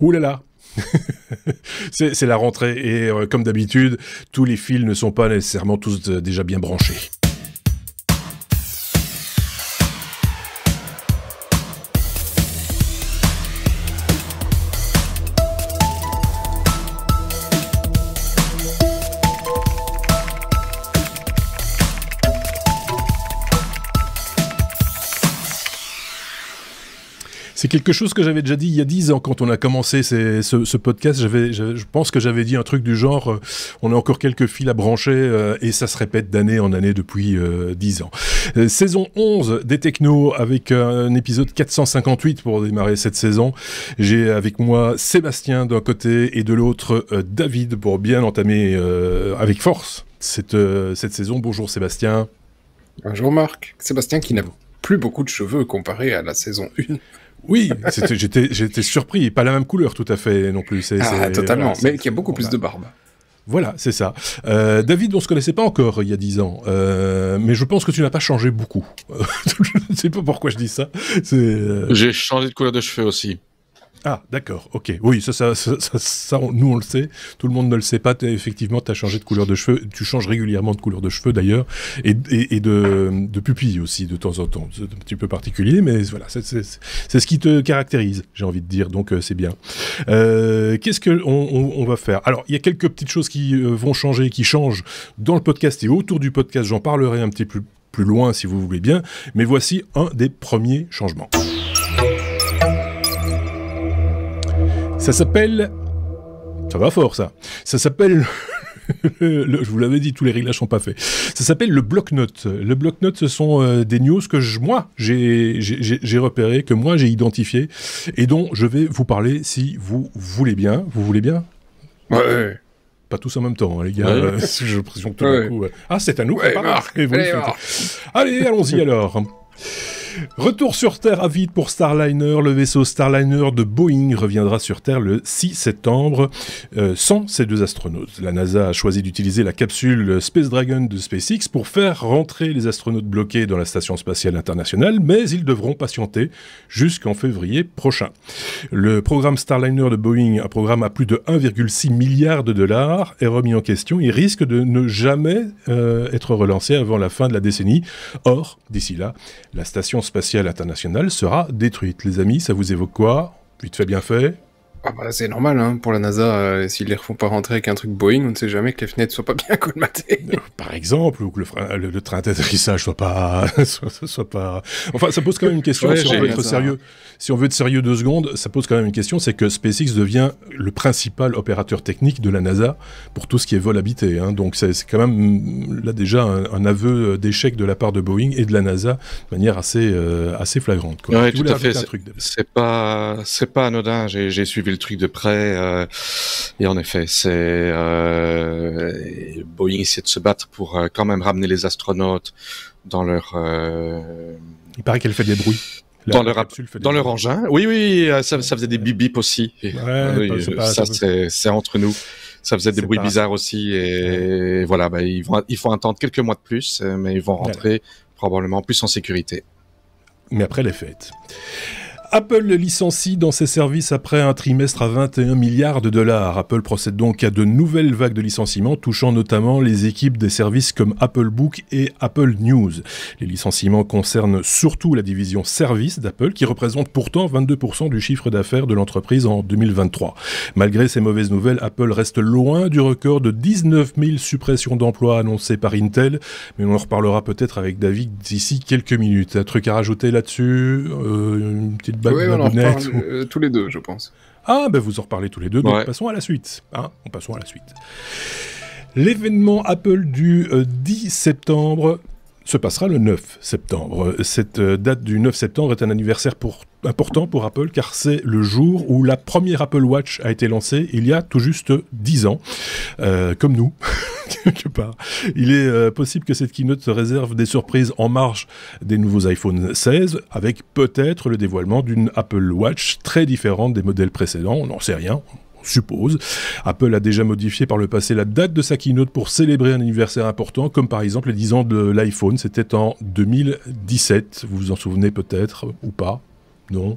Ouh là là. C'est la rentrée et comme d'habitude, tous les fils ne sont pas nécessairement tous déjà bien branchés. C'est quelque chose que j'avais déjà dit il y a 10 ans quand on a commencé ce podcast. Je pense que j'avais dit un truc du genre on a encore quelques fils à brancher et ça se répète d'année en année depuis 10 ans. Saison 11 des Technos avec un épisode 458 pour démarrer cette saison. J'ai avec moi Sébastien d'un côté et de l'autre David pour bien entamer avec force cette saison. Bonjour Sébastien. Bonjour Marc. Sébastien qui n'a plus beaucoup de cheveux comparé à la saison 1. Oui, j'étais surpris. Pas la même couleur tout à fait non plus. Totalement, mais qui a beaucoup plus de barbe. Voilà, c'est ça. David, on se connaissait pas encore il y a 10 ans, mais je pense que tu n'as pas changé beaucoup. Je ne sais pas pourquoi je dis ça. J'ai changé de couleur de cheveux aussi. Ah, d'accord, ok. Oui, ça nous on le sait. Tout le monde ne le sait pas. Effectivement, tu as changé de couleur de cheveux. Tu changes régulièrement de couleur de cheveux d'ailleurs. Et de pupille aussi, de temps en temps. C'est un petit peu particulier, mais voilà, c'est ce qui te caractérise, j'ai envie de dire. Donc, c'est bien. Qu'est-ce qu'on va faire ? Alors, il y a quelques petites choses qui vont changer, qui changent dans le podcast et autour du podcast. J'en parlerai un petit peu plus loin, si vous voulez bien. Mais voici un des premiers changements. Ça s'appelle... Ça va fort, ça. Ça s'appelle... je vous l'avais dit, tous les réglages sont pas faits. Ça s'appelle le bloc-notes. Le bloc-notes, ce sont des news que moi, j'ai repérées, que moi, j'ai identifiées, et dont je vais vous parler si vous voulez bien. Vous voulez bien ? Ouais. Pas tous en même temps, hein, les gars. Ouais. J'ai l'impression que tout d'un coup... Ah, c'est à nous. Ouais, Marc. Allez, allons-y alors. Retour sur Terre à vide pour Starliner. Le vaisseau Starliner de Boeing reviendra sur Terre le 6 septembre sans ses deux astronautes. La NASA a choisi d'utiliser la capsule Space Dragon de SpaceX pour faire rentrer les astronautes bloqués dans la Station Spatiale Internationale, mais ils devront patienter jusqu'en février prochain. Le programme Starliner de Boeing, un programme à plus de 1,6 milliard de dollars, est remis en question et risque de ne jamais être relancé avant la fin de la décennie. Or, d'ici là, la Station Spatiale Internationale sera détruite. Les amis, ça vous évoque quoi ? Vite fait, bien fait. Ah bah c'est normal, hein, pour la NASA, s'ils les refont pas rentrer avec un truc Boeing, on ne sait jamais que les fenêtres soient pas bien colmatées. Par exemple, ou que le train d'atterrissage soit pas... soit pas... Enfin, ça pose quand même une question, Ouais, si on veut être sérieux. Si on veut être sérieux 2 secondes, ça pose quand même une question, c'est que SpaceX devient le principal opérateur technique de la NASA pour tout ce qui est vol habité. Hein. Donc c'est quand même, là déjà, un aveu d'échec de la part de Boeing et de la NASA de manière assez flagrante. Quoi. Oui, tout à fait. C'est pas anodin, j'ai suivi le truc de près et en effet Boeing essaie de se battre pour quand même ramener les astronautes dans leur il paraît qu'elle fait des bruits dans leur engin. Oui, ça faisait des bip bip aussi. Ouais, c'est entre nous. Ça faisait des bruits bizarres aussi et voilà, il faut attendre quelques mois de plus, mais ils vont rentrer probablement plus en sécurité. Mais après les fêtes. Apple licencie dans ses services après un trimestre à 21 milliards de dollars. Apple procède donc à de nouvelles vagues de licenciements, touchant notamment les équipes des services comme Apple Book et Apple News. Les licenciements concernent surtout la division services d'Apple, qui représente pourtant 22% du chiffre d'affaires de l'entreprise en 2023. Malgré ces mauvaises nouvelles, Apple reste loin du record de 19 000 suppressions d'emplois annoncées par Intel, mais on en reparlera peut-être avec David d'ici quelques minutes. Un truc à rajouter là-dessus, une petite oui, on en reparle tous les deux, je pense. Ah, ben vous en reparlez tous les deux, donc passons à la suite. Passons à la suite. L'événement Apple du 10 septembre se passera le 9 septembre. Cette date du 9 septembre est un anniversaire important pour Apple, car c'est le jour où la première Apple Watch a été lancée, il y a tout juste 10 ans, comme nous, quelque part. Il est possible que cette keynote se réserve des surprises en marge des nouveaux iPhone 16, avec peut-être le dévoilement d'une Apple Watch très différente des modèles précédents, on n'en sait rien. Suppose. Apple a déjà modifié par le passé la date de sa keynote pour célébrer un anniversaire important, comme par exemple les 10 ans de l'iPhone, c'était en 2017. Vous vous en souvenez peut-être, ou pas ? Non ?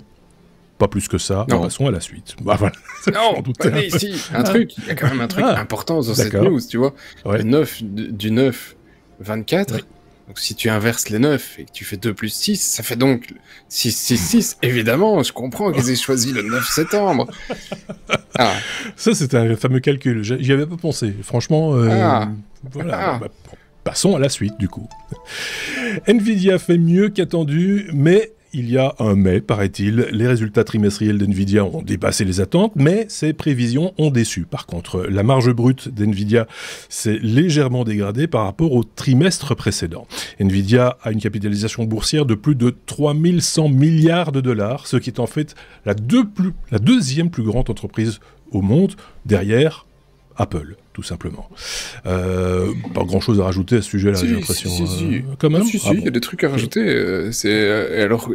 Pas plus que ça. Passons à la suite. Bah, voilà. Non, ici, il y a quand même un truc important dans cette news, tu vois. Le 9 du 9, 24. Oui. Donc si tu inverses les 9 et que tu fais 2 plus 6, ça fait donc 6, 6, 6. Évidemment, je comprends qu'ils aient choisi le 9 septembre. Ça, c'est un fameux calcul. J'y avais pas pensé. Franchement, voilà. Passons à la suite, du coup. Nvidia fait mieux qu'attendu, mais il y a un mais, paraît-il. Les résultats trimestriels d'Nvidia ont dépassé les attentes, mais ces prévisions ont déçu. Par contre, la marge brute d'Nvidia s'est légèrement dégradée par rapport au trimestre précédent. Nvidia a une capitalisation boursière de plus de 3100 milliards de dollars, ce qui est en fait la deuxième plus grande entreprise au monde, derrière Apple, tout simplement. Pas grand-chose à rajouter à ce sujet-là, j'ai l'impression. Quand même. Il y a des trucs à rajouter.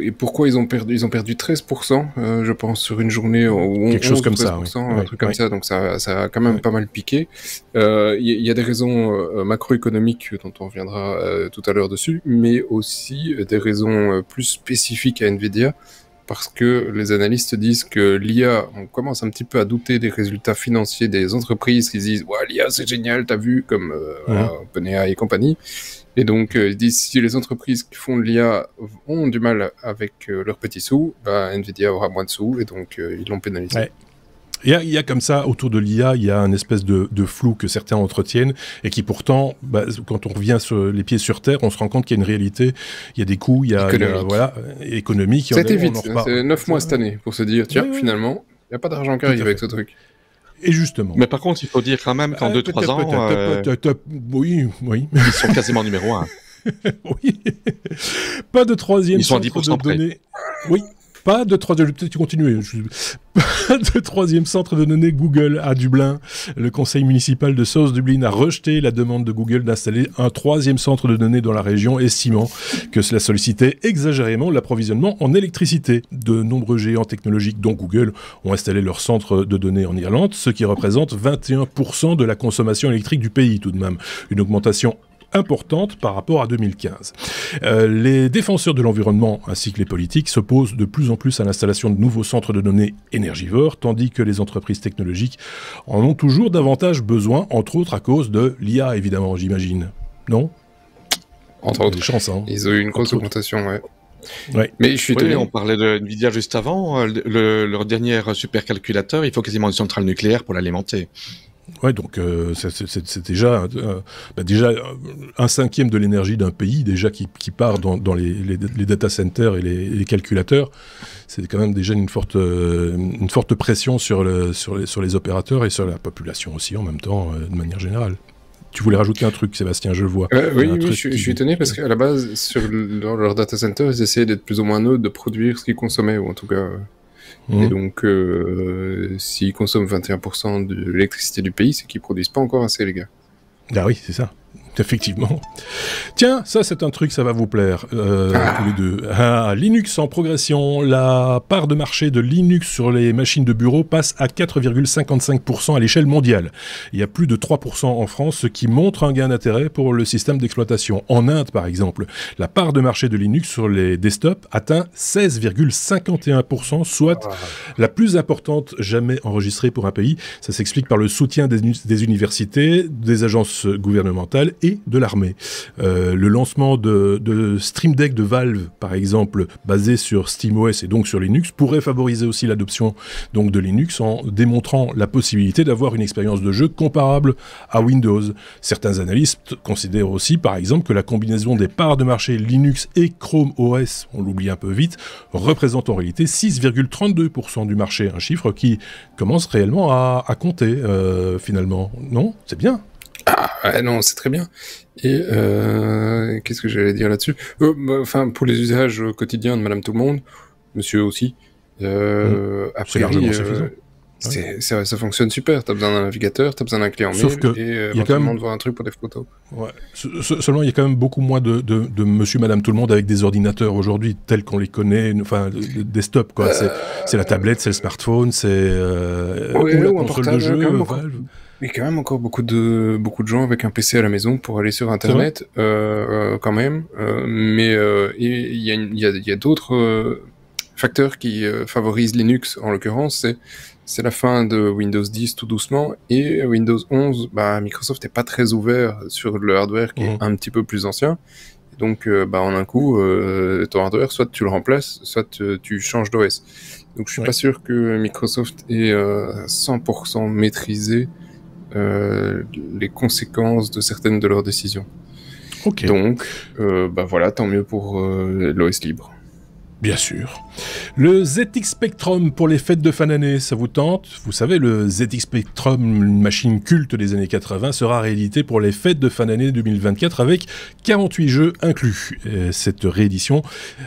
Et pourquoi ils ont perdu 13%, je pense, sur une journée ou quelque chose comme ça, un truc comme ça. Donc ça a quand même pas mal piqué. Il y a des raisons macroéconomiques dont on reviendra tout à l'heure dessus, mais aussi des raisons plus spécifiques à Nvidia. Parce que les analystes disent que l'IA, on commence un petit peu à douter des résultats financiers des entreprises qui disent « Ouais, l'IA, c'est génial, t'as vu ?» comme OpenAI et compagnie. Et donc, ils disent si les entreprises qui font de l'IA ont du mal avec leurs petits sous, Nvidia aura moins de sous, et donc ils l'ont pénalisé. Ouais. Il y a comme ça, autour de l'IA, il y a un espèce de flou que certains entretiennent et qui pourtant, quand on revient sur les pieds sur terre, on se rend compte qu'il y a une réalité, il y a des coûts, il y a économique. Ça a été vite, c'est 9 mois cette année pour se dire, tiens, finalement, il n'y a pas d'argent qui arrive avec ce truc. Et justement. Mais par contre, il faut dire quand même qu'en 2-3 ans, oui. Ils sont quasiment numéro 1. Oui. Pas de troisième centre de données. Oui. Pas de troisième, peut-être continuer. Pas de troisième centre de données Google à Dublin. Le conseil municipal de South Dublin a rejeté la demande de Google d'installer un troisième centre de données dans la région, estimant que cela sollicitait exagérément l'approvisionnement en électricité. De nombreux géants technologiques, dont Google, ont installé leur centre de données en Irlande, ce qui représente 21% de la consommation électrique du pays tout de même. Une augmentation importante par rapport à 2015. Les défenseurs de l'environnement ainsi que les politiques s'opposent de plus en plus à l'installation de nouveaux centres de données énergivores, tandis que les entreprises technologiques en ont toujours davantage besoin, entre autres à cause de l'IA, évidemment, j'imagine. Non ? Entre autres. Chances, hein. Ils ont eu une grosse augmentation, ouais. Mais je suis étonné. On parlait de Nvidia juste avant. Leur dernier supercalculateur, il faut quasiment une centrale nucléaire pour l'alimenter. Ouais, donc c'est déjà un cinquième de l'énergie d'un pays déjà qui part dans les data centers et les calculateurs. C'est quand même déjà une forte pression sur les opérateurs et sur la population aussi en même temps, de manière générale. Tu voulais rajouter un truc, Sébastien, je le vois. Oui, je suis étonné parce qu'à la base, dans leur data center, ils essayaient d'être plus ou moins neutres, de produire ce qu'ils consommaient, ou en tout cas... Et donc, s'ils consomment 21% de l'électricité du pays, c'est qu'ils produisent pas encore assez, les gars. Ah oui, c'est ça. Effectivement. Tiens, ça c'est un truc, ça va vous plaire, tous les deux. Linux en progression. La part de marché de Linux sur les machines de bureau passe à 4,55% à l'échelle mondiale. Il y a plus de 3% en France, ce qui montre un gain d'intérêt pour le système d'exploitation. En Inde, par exemple, la part de marché de Linux sur les desktops atteint 16,51%, soit la plus importante jamais enregistrée pour un pays. Ça s'explique par le soutien des universités, des agences gouvernementales et de l'armée. Le lancement de Stream Deck de Valve, par exemple, basé sur SteamOS et donc sur Linux, pourrait favoriser aussi l'adoption donc de Linux en démontrant la possibilité d'avoir une expérience de jeu comparable à Windows. Certains analystes considèrent aussi, par exemple, que la combinaison des parts de marché Linux et Chrome OS, on l'oublie un peu vite, représente en réalité 6,32% du marché, un chiffre qui commence réellement à compter finalement. Non ? C'est bien. Non, c'est très bien. Et qu'est-ce que j'allais dire là-dessus ? Pour les usages quotidiens de Madame Tout-le-Monde, Monsieur aussi, c'est largement suffisant. Ça fonctionne super. T'as besoin d'un navigateur, t'as besoin d'un clé en mail, et éventuellement de voir un truc pour des photos. Ouais. Seulement, il y a quand même beaucoup moins de Monsieur, Madame Tout-le-Monde avec des ordinateurs aujourd'hui tels qu'on les connaît, enfin, le desktop, quoi. C'est la tablette, c'est le smartphone, c'est ou la console de jeu, Valve. Il y a quand même encore beaucoup de gens avec un PC à la maison pour aller sur Internet, quand même. Mais il y a d'autres facteur qui favorise Linux, en l'occurrence, c'est la fin de Windows 10 tout doucement, et Windows 11, Microsoft n'est pas très ouvert sur le hardware qui est un petit peu plus ancien. Donc, en un coup, ton hardware, soit tu le remplaces, soit tu changes d'OS. Donc, je suis pas sûr que Microsoft ait 100% maîtrisé les conséquences de certaines de leurs décisions. Okay. Donc, voilà, tant mieux pour l'OS libre. Bien sûr. Le ZX Spectrum pour les fêtes de fin d'année, ça vous tente? Vous savez, le ZX Spectrum, une machine culte des années 80, sera réédité pour les fêtes de fin d'année 2024 avec 48 jeux inclus. Et cette réédition,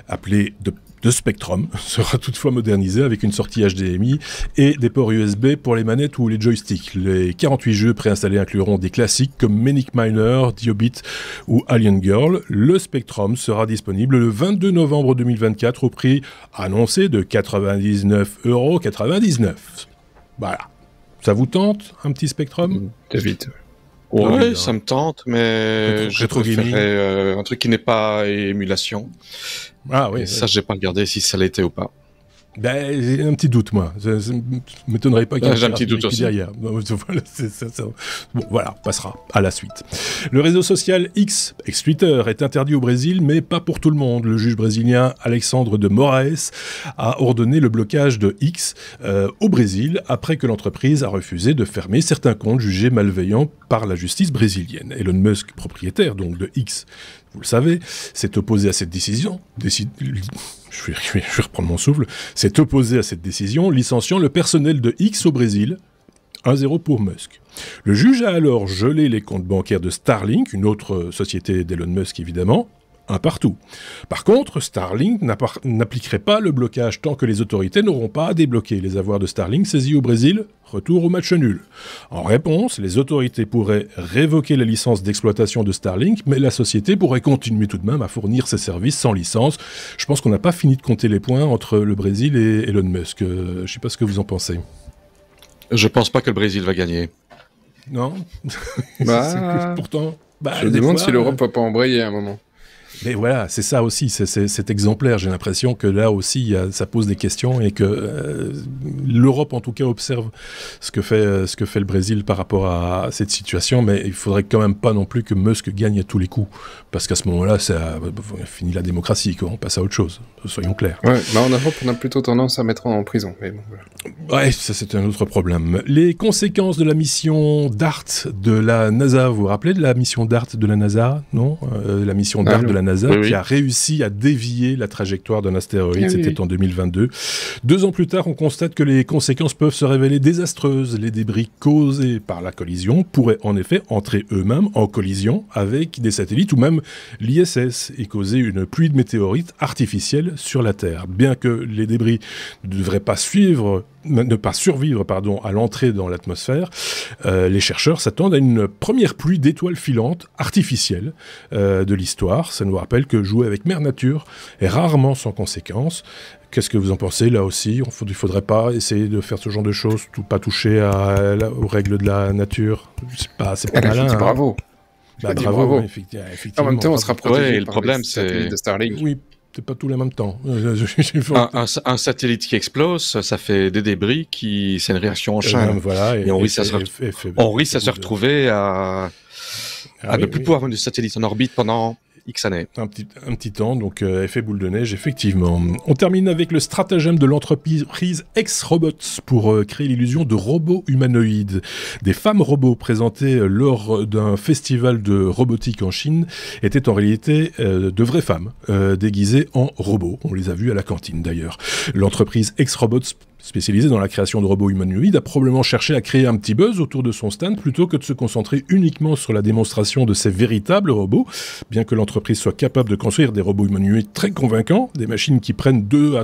appelée de Spectrum, sera toutefois modernisée avec une sortie HDMI et des ports USB pour les manettes ou les joysticks. Les 48 jeux préinstallés incluront des classiques comme Manic Miner, Diobit ou Alien Girl. Le Spectrum sera disponible le 22 novembre 2024 au prix annoncé de 99,99 €. Voilà. Ça vous tente, un petit Spectrum, David? Ouais, ça me tente, mais je préférerais un truc qui n'est pas émulation. Ah oui. Ça, j'ai pas regardé si ça l'était ou pas. J'ai un petit doute, moi. Ça m'étonnerait pas qu'il y ait j'ai un petit doute aussi derrière. Voilà, passera à la suite. Le réseau social X, ex-Twitter, est interdit au Brésil, mais pas pour tout le monde. Le juge brésilien Alexandre de Moraes a ordonné le blocage de X au Brésil après que l'entreprise a refusé de fermer certains comptes jugés malveillants par la justice brésilienne. Elon Musk, propriétaire donc de X, vous le savez, s'est opposé à cette décision. Je vais reprendre mon souffle. S'est opposé à cette décision, licenciant le personnel de X au Brésil. 1-0 pour Musk. Le juge a alors gelé les comptes bancaires de Starlink, une autre société d'Elon Musk évidemment, un partout. Par contre, Starlink n'appliquerait pas le blocage tant que les autorités n'auront pas débloqué les avoirs de Starlink saisis au Brésil. Retour au match nul. En réponse, les autorités pourraient révoquer la licence d'exploitation de Starlink, mais la société pourrait continuer tout de même à fournir ses services sans licence. Je pense qu'on n'a pas fini de compter les points entre le Brésil et Elon Musk. Je ne sais pas ce que vous en pensez. Je pense pas que le Brésil va gagner. Non. Pourtant. Je me demande si l'Europe va pas embrayer à un moment. Mais voilà, c'est ça aussi, c'est exemplaire. J'ai l'impression que là aussi, ça pose des questions et que l'Europe, en tout cas, observe ce que fait le Brésil par rapport à cette situation. Mais il faudrait quand même pas non plus que Musk gagne à tous les coups. Parce qu'à ce moment-là, ça finit la démocratie, quoi. On passe à autre chose, soyons clairs. Ouais, en Europe, on a plutôt tendance à mettre en prison. Mais bon, voilà. Ouais, ça c'est un autre problème. Les conséquences de la mission DART de la NASA, vous vous rappelez de la mission DART de la NASA? Non, la mission DART de la NASA qui a réussi à dévier la trajectoire d'un astéroïde, c'était en 2022. 2 ans plus tard, on constate que les conséquences peuvent se révéler désastreuses. Les débris causés par la collision pourraient en effet entrer eux-mêmes en collision avec des satellites ou même l'ISS et causer une pluie de météorites artificielle sur la Terre. Bien que les débris ne devraient pas survivre à l'entrée dans l'atmosphère, les chercheurs s'attendent à une première pluie d'étoiles filantes artificielles de l'histoire. Ça nous rappelle que jouer avec Mère Nature est rarement sans conséquences. Qu'est-ce que vous en pensez là aussi? Il ne faudrait pas essayer de faire ce genre de choses, pas toucher aux règles de la nature. C'est pas malin. Bravo. Bravo. Effectivement. En même temps, on sera protégé le problème, c'est de Starlink. Oui. C'est pas tous les mêmes temps. Un satellite qui explose, ça fait des débris c'est une réaction en chaîne. Et on risque à se retrouver à ne plus pouvoir avoir de satellite en orbite pendant X années. Un petit temps, donc effet boule de neige, effectivement. On termine avec le stratagème de l'entreprise X-Robots pour créer l'illusion de robots humanoïdes. Des femmes robots présentées lors d'un festival de robotique en Chine étaient en réalité de vraies femmes, déguisées en robots. On les a vues à la cantine d'ailleurs. L'entreprise X-Robots, spécialisée dans la création de robots humanoïdes, a probablement cherché à créer un petit buzz autour de son stand plutôt que de se concentrer uniquement sur la démonstration de ses véritables robots. Bien que l'entreprise soit capable de construire des robots humanoïdes très convaincants, des machines qui prennent 2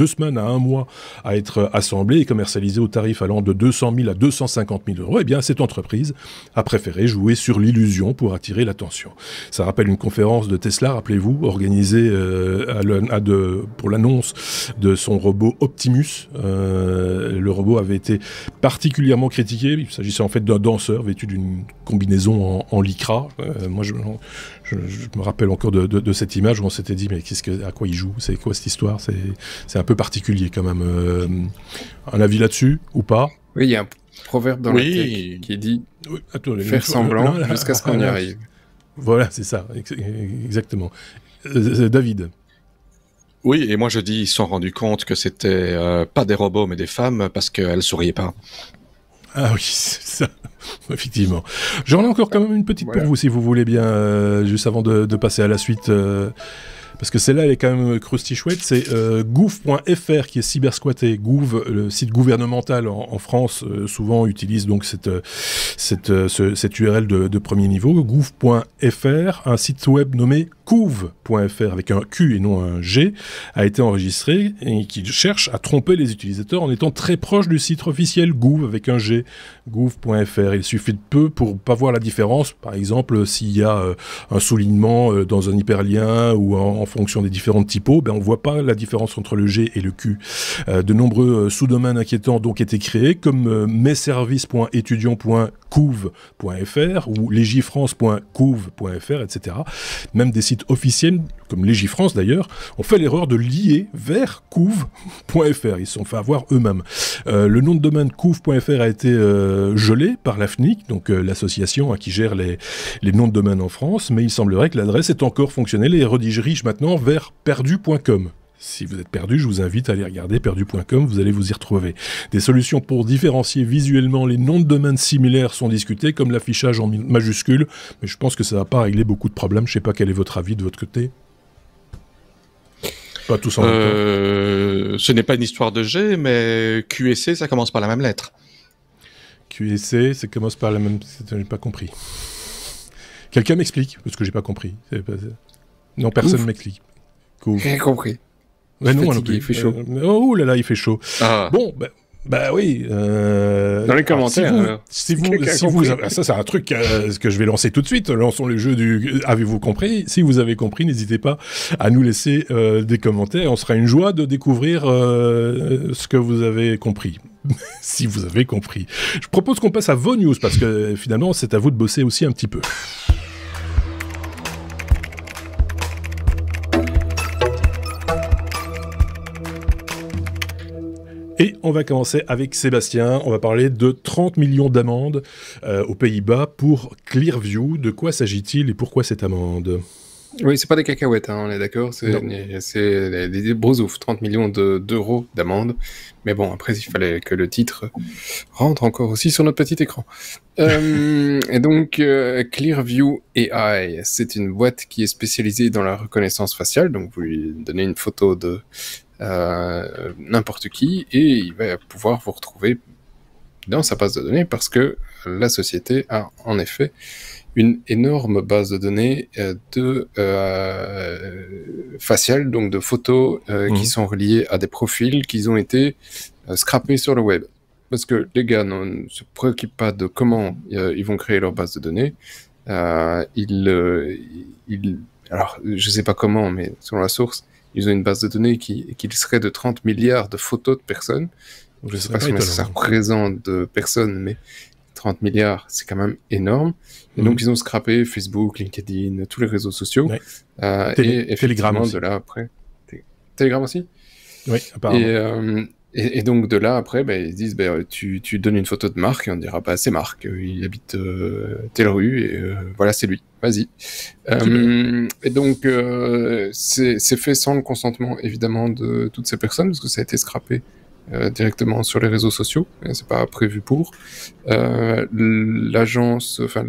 semaines à 1 mois à être assemblées et commercialisées au tarif allant de 200 000 à 250 000 €, eh bien cette entreprise a préféré jouer sur l'illusion pour attirer l'attention. Ça rappelle une conférence de Tesla, rappelez-vous, organisée pour l'annonce de son robot Optimus, le robot avait été particulièrement critiqué. Il s'agissait en fait d'un danseur vêtu d'une combinaison en lycra. Moi, je me rappelle encore de cette image où on s'était dit, mais à quoi il joue? C'est quoi cette histoire? C'est un peu particulier quand même. Un avis là-dessus ou pas? Oui, il y a un proverbe dans la tech qui dit faire semblant jusqu'à ce qu'on y arrive. Voilà, c'est ça, exactement. David? Oui, et moi je dis, ils se sont rendus compte que c'était pas des robots mais des femmes parce qu'elles souriaient pas. Ah oui, c'est ça, effectivement. J'en ai encore quand même une petite pour vous, si vous voulez bien, juste avant de passer à la suite. Parce que celle-là, elle est quand même crusty chouette. C'est gouv.fr qui est cybersquatté. Gouv, le site gouvernemental en France, souvent utilise donc cette URL de premier niveau. Gouv.fr, un site web nommé couv.fr avec un Q et non un G, a été enregistré et qui cherche à tromper les utilisateurs en étant très proche du site officiel Gouv avec un G. Gouv.fr. Il suffit de peu pour pas voir la différence. Par exemple, s'il y a un soulignement dans un hyperlien ou en fonction des différentes typos, on voit pas la différence entre le G et le Q. De nombreux sous-domaines inquiétants ont donc été créés, comme messervices.étudiants.couv.fr ou legifrance.couv.fr, etc. Même des sites officiels, comme Legifrance d'ailleurs, ont fait l'erreur de lier vers couv.fr. Ils se sont fait avoir eux-mêmes. Le nom de domaine couv.fr a été gelé par la FNIC, donc l'association qui gère les noms de domaine en France, mais il semblerait que l'adresse est encore fonctionnelle et redirige maintenant vers perdu.com. Si vous êtes perdu, je vous invite à aller regarder perdu.com, vous allez vous y retrouver. Des solutions pour différencier visuellement les noms de domaines similaires sont discutées, comme l'affichage en majuscule, mais je pense que ça ne va pas régler beaucoup de problèmes. Je ne sais pas quel est votre avis de votre côté. Pas tous en même temps. Ce n'est pas une histoire de G, mais QSC, ça commence par la même lettre. QSC, ça commence par la même... Je n'ai pas compris. Quelqu'un m'explique, parce que j'ai pas compris. Non, personne m'explique. J'ai compris. Ouais, non, il fait chaud. Oh là là, il fait chaud. Ah. Bon, bah oui. Dans les commentaires. Si vous avez, ça c'est un truc que je vais lancer tout de suite. Lançons le jeu du. Avez-vous compris? Si vous avez compris, n'hésitez pas à nous laisser des commentaires. On sera une joie de découvrir ce que vous avez compris. Si vous avez compris. Je propose qu'on passe à vos news parce que finalement, c'est à vous de bosser aussi un petit peu. Et on va commencer avec Sébastien. On va parler de 30 millions d'amendes aux Pays-Bas pour Clearview. De quoi s'agit-il et pourquoi cette amende? Oui, c'est pas des cacahuètes, on est d'accord. C'est des gros ouf, 30 millions d'euros d'amende. Mais bon, après, il fallait que le titre rentre encore aussi sur notre petit écran. Et donc, Clearview AI, c'est une boîte qui est spécialisée dans la reconnaissance faciale. Donc, vous lui donnez une photo de n'importe qui et il va pouvoir vous retrouver dans sa base de données parce que la société a en effet une énorme base de données faciales, donc de photos qui sont reliées à des profils qui ont été scrappés sur le web. Parce que les gars ne se préoccupent pas de comment ils vont créer leur base de données. Alors, je sais pas comment, mais selon la source, ils ont une base de données qui serait de 30 milliards de photos de personnes. Donc, je ne sais pas si ça représente de personnes, mais 30 milliards, c'est quand même énorme. Et donc, ils ont scrappé Facebook, LinkedIn, tous les réseaux sociaux. Ouais. Et effectivement, de là après... Telegram aussi? Oui, apparemment. Et donc, de là, après, ils se disent, tu donnes une photo de Marc, et on dira, c'est Marc, il habite telle rue, et voilà, c'est lui, vas-y. Et donc, c'est fait sans le consentement, évidemment, de toutes ces personnes, parce que ça a été scrappé directement sur les réseaux sociaux, et c'est pas prévu pour. L'agence, enfin,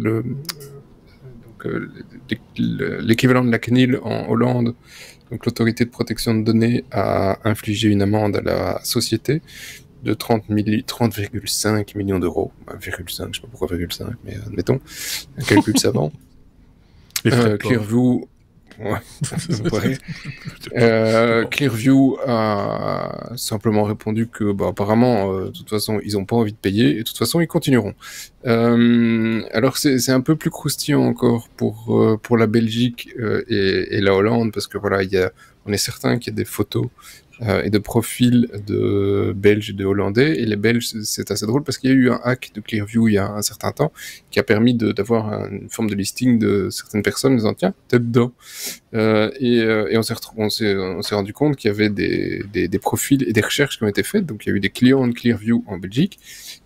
l'équivalent de la CNIL en Hollande, donc l'autorité de protection de données a infligé une amende à la société de 30,5 millions d'euros. 1,5, je sais pas pourquoi 1,5, mais admettons, un calcul savant. Clearview... Ouais. Clearview a simplement répondu que apparemment de toute façon ils n'ont pas envie de payer et de toute façon ils continueront. Alors c'est un peu plus croustillant encore pour la Belgique et la Hollande parce que voilà on est certain qu'il y a des photos et de profils de Belges et de Hollandais. Et les Belges, c'est assez drôle parce qu'il y a eu un hack de Clearview il y a un certain temps qui a permis d'avoir une forme de listing de certaines personnes en disant tiens, t'es dedans. Et on s'est rendu compte qu'il y avait des profils et des recherches qui ont été faites. Donc il y a eu des clients de Clearview en Belgique.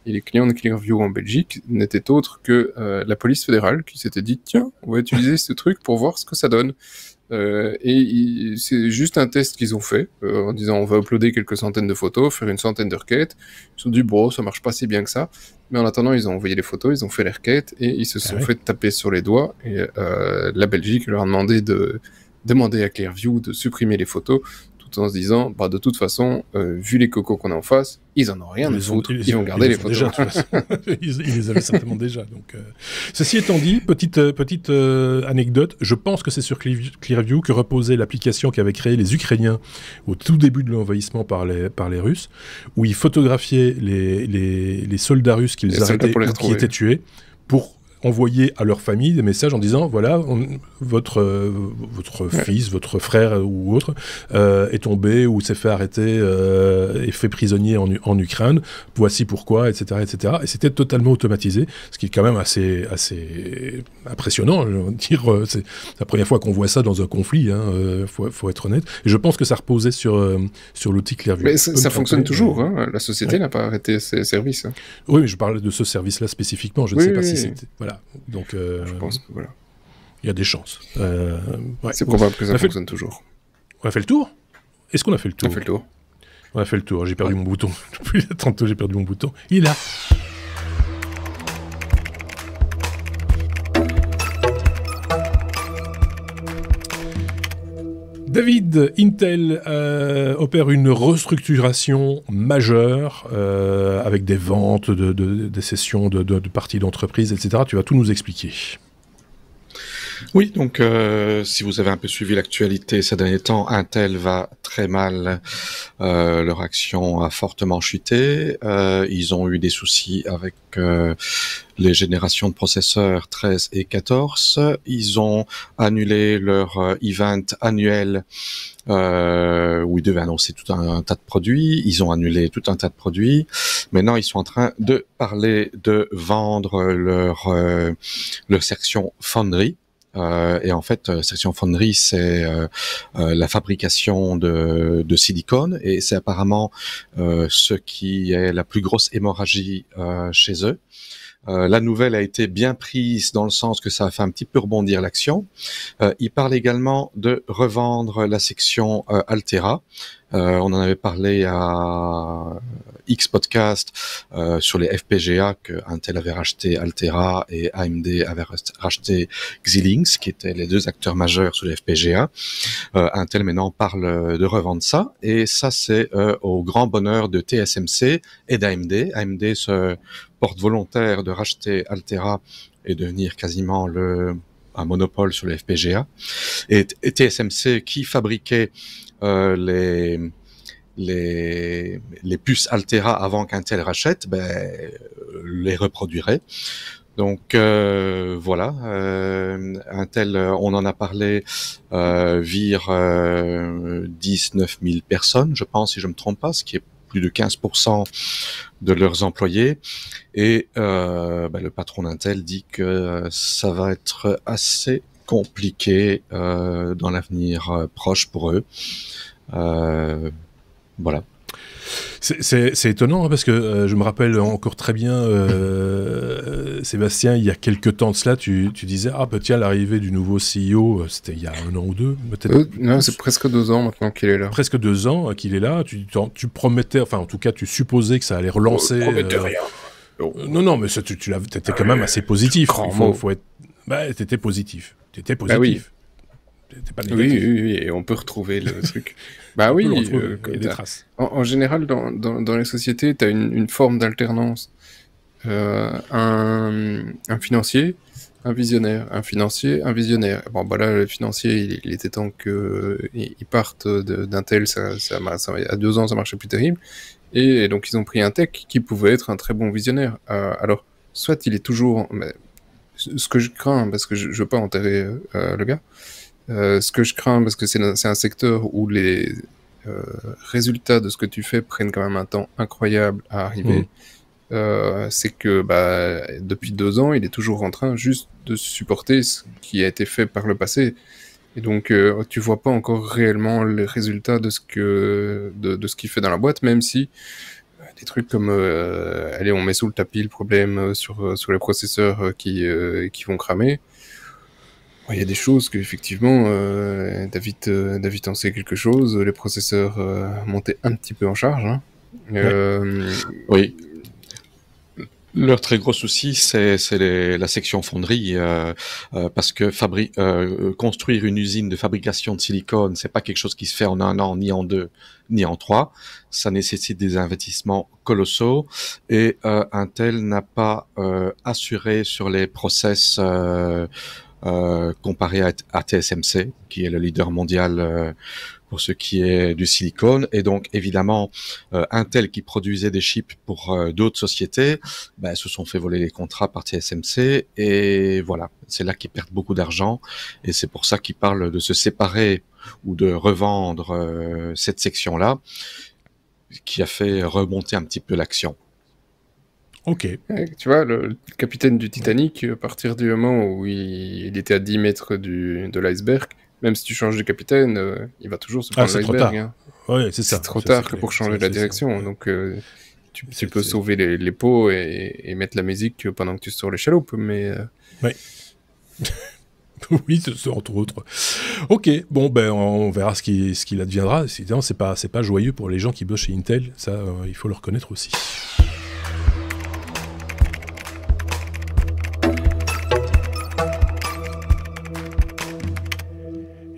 Et les clients de Clearview en Belgique n'étaient autres que la police fédérale qui s'était dit tiens, on va utiliser ce truc pour voir ce que ça donne. C'est juste un test qu'ils ont fait en disant on va uploader quelques centaines de photos, faire une centaine de requêtes. Ils se sont dit bon, ça marche pas si bien que ça, mais en attendant ils ont envoyé les photos, ils ont fait les requêtes et ils se sont fait taper sur les doigts. Et la Belgique leur a demandé de demander à Clearview de supprimer les photos, tout en se disant bah de toute façon vu les cocos qu'on a en face, ils en ont rien à foutre, ils vont garder les photos. Déjà, ils les avaient certainement déjà. Donc, ceci étant dit, petite anecdote, je pense que c'est sur Clearview que reposait l'application qu'avaient créée les Ukrainiens au tout début de l'envahissement par les Russes, où ils photographiaient les soldats russes qu'ils arrêtaient ou qui étaient tués pour envoyer à leur famille des messages en disant voilà, votre fils, votre frère ou autre est tombé ou s'est fait arrêter et fait prisonnier en Ukraine, voici pourquoi, etc., etc. Et c'était totalement automatisé, ce qui est quand même assez impressionnant. Je veux dire, c'est la première fois qu'on voit ça dans un conflit, faut être honnête. Et je pense que ça reposait sur l'outil Clearview. Mais ça fonctionne toujours, hein. La société n'a pas arrêté ses services. Hein. Oui, mais je parlais de ce service-là spécifiquement, je ne sais pas si c'était... Voilà. Donc, je pense que voilà. Il y a des chances. C'est probable que ça fonctionne toujours. On a fait le tour ? Est-ce qu'on a fait le tour ? On a fait le tour. On a fait le tour. J'ai perdu mon bouton. Tantôt, j'ai perdu mon bouton. Il est là. David, Intel opère une restructuration majeure avec des ventes, des cessions de parties d'entreprise, etc. Tu vas tout nous expliquer. Oui, donc si vous avez un peu suivi l'actualité ces derniers temps, Intel va très mal, leur action a fortement chuté, ils ont eu des soucis avec les générations de processeurs 13 et 14, ils ont annulé leur event annuel où ils devaient annoncer tout un tas de produits, ils ont annulé tout un tas de produits, maintenant ils sont en train de parler de vendre leur section Foundry. Et en fait, section Foundry, c'est la fabrication de silicone, et c'est apparemment ce qui est la plus grosse hémorragie chez eux. La nouvelle a été bien prise dans le sens que ça a fait un petit peu rebondir l'action. Il parle également de revendre la section Altera. On en avait parlé à X podcast sur les FPGA que Intel avait racheté Altera et AMD avait racheté Xilinx, qui étaient les deux acteurs majeurs sur les FPGA. Intel maintenant parle de revendre ça, et ça c'est au grand bonheur de TSMC et d'AMD. AMD se porte volontaire de racheter Altera et devenir quasiment un monopole sur les FPGA. Et TSMC qui fabriquait les puces Altera avant qu'Intel rachète, les reproduirait. Donc voilà, Intel, on en a parlé, vire 19 000 personnes, je pense, si je me trompe pas, ce qui est plus de 15% de leurs employés. Et le patron d'Intel dit que ça va être assez compliqué dans l'avenir proche pour eux. Voilà. C'est étonnant, hein, parce que je me rappelle encore très bien, Sébastien, il y a quelques temps de cela, tu disais, tiens, l'arrivée du nouveau CEO, c'était il y a 1 an ou 2, peut-être. Non, c'est presque 2 ans maintenant qu'il est là. Presque 2 ans qu'il est là, tu promettais, enfin en tout cas tu supposais que ça allait relancer... promettais rien. Non, mais ça, t'étais quand même assez positif. Faut être... t'étais positif. T'étais positif. Oui. T'étais pas négatif. Oui, et on peut retrouver le truc. Oui, il y a des traces. En général, dans les sociétés, tu as une forme d'alternance. Un financier, un visionnaire. Un financier, un visionnaire. Bon, là, le financier, il était temps qu'il parte d'Intel. À 2 ans, ça marchait plus terrible. Et donc, ils ont pris un tech qui pouvait être un très bon visionnaire. Alors, soit il est toujours... ce que je crains, parce que je veux pas enterrer le gars, ce que je crains, parce que c'est un secteur où résultats de ce que tu fais prennent quand même un temps incroyable à arriver, c'est que depuis 2 ans, il est toujours en train juste de supporter ce qui a été fait par le passé. Et donc, tu vois pas encore réellement les résultats de ce qu'il fait dans la boîte, même si des trucs comme allez, on met sous le tapis le problème sur les processeurs qui vont cramer. Il y a des choses qu'effectivement, David en sait quelque chose. Les processeurs montaient un petit peu en charge. Hein. Oui. Leur très gros souci, c'est la section fonderie, parce que construire une usine de fabrication de silicone, c'est pas quelque chose qui se fait en 1 an, ni en 2, ni en 3. Ça nécessite des investissements colossaux, et Intel n'a pas assuré sur les process comparé à TSMC, qui est le leader mondial pour ce qui est du silicone. Et donc, évidemment, Intel, qui produisait des chips pour d'autres sociétés, se sont fait voler les contrats par TSMC. Et voilà, c'est là qu'ils perdent beaucoup d'argent. Et c'est pour ça qu'ils parlent de se séparer ou de revendre cette section-là, qui a fait remonter un petit peu l'action. Ok. Tu vois, le capitaine du Titanic, à partir du moment où il était à 10 mètres de l'iceberg, même si tu changes de capitaine, il va toujours se prendre l'iceberg. Hein. Ouais, c'est ça. C'est trop tard pour changer la direction. Ça. Donc, tu peux sauver les pots et mettre la musique pendant que tu sors les chaloupes, mais... Ouais. Oui, entre autres. Ok, bon, on verra ce qu'il adviendra. Évidemment, c'est pas joyeux pour les gens qui bossent chez Intel. Ça, il faut le reconnaître aussi.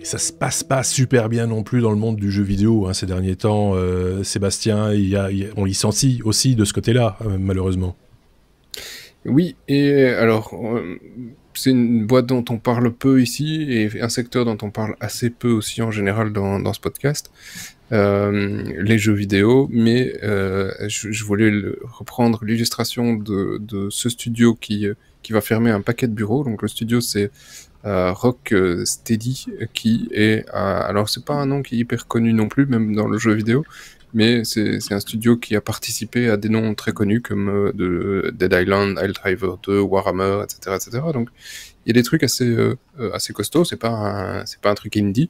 Ça se passe pas super bien non plus dans le monde du jeu vidéo ces derniers temps. Sébastien, on licencie aussi de ce côté-là, malheureusement. Oui, et alors, c'est une boîte dont on parle peu ici, et un secteur dont on parle assez peu aussi en général dans ce podcast, les jeux vidéo, mais je voulais reprendre l'illustration de ce studio qui va fermer un paquet de bureaux. Donc le studio, c'est Rocksteady, qui est... alors c'est pas un nom qui est hyper connu non plus, même dans le jeu vidéo, mais c'est un studio qui a participé à des noms très connus comme Dead Island, Helldriver 2, Warhammer, etc., etc. Donc il y a des trucs assez costauds, c'est pas un truc indie.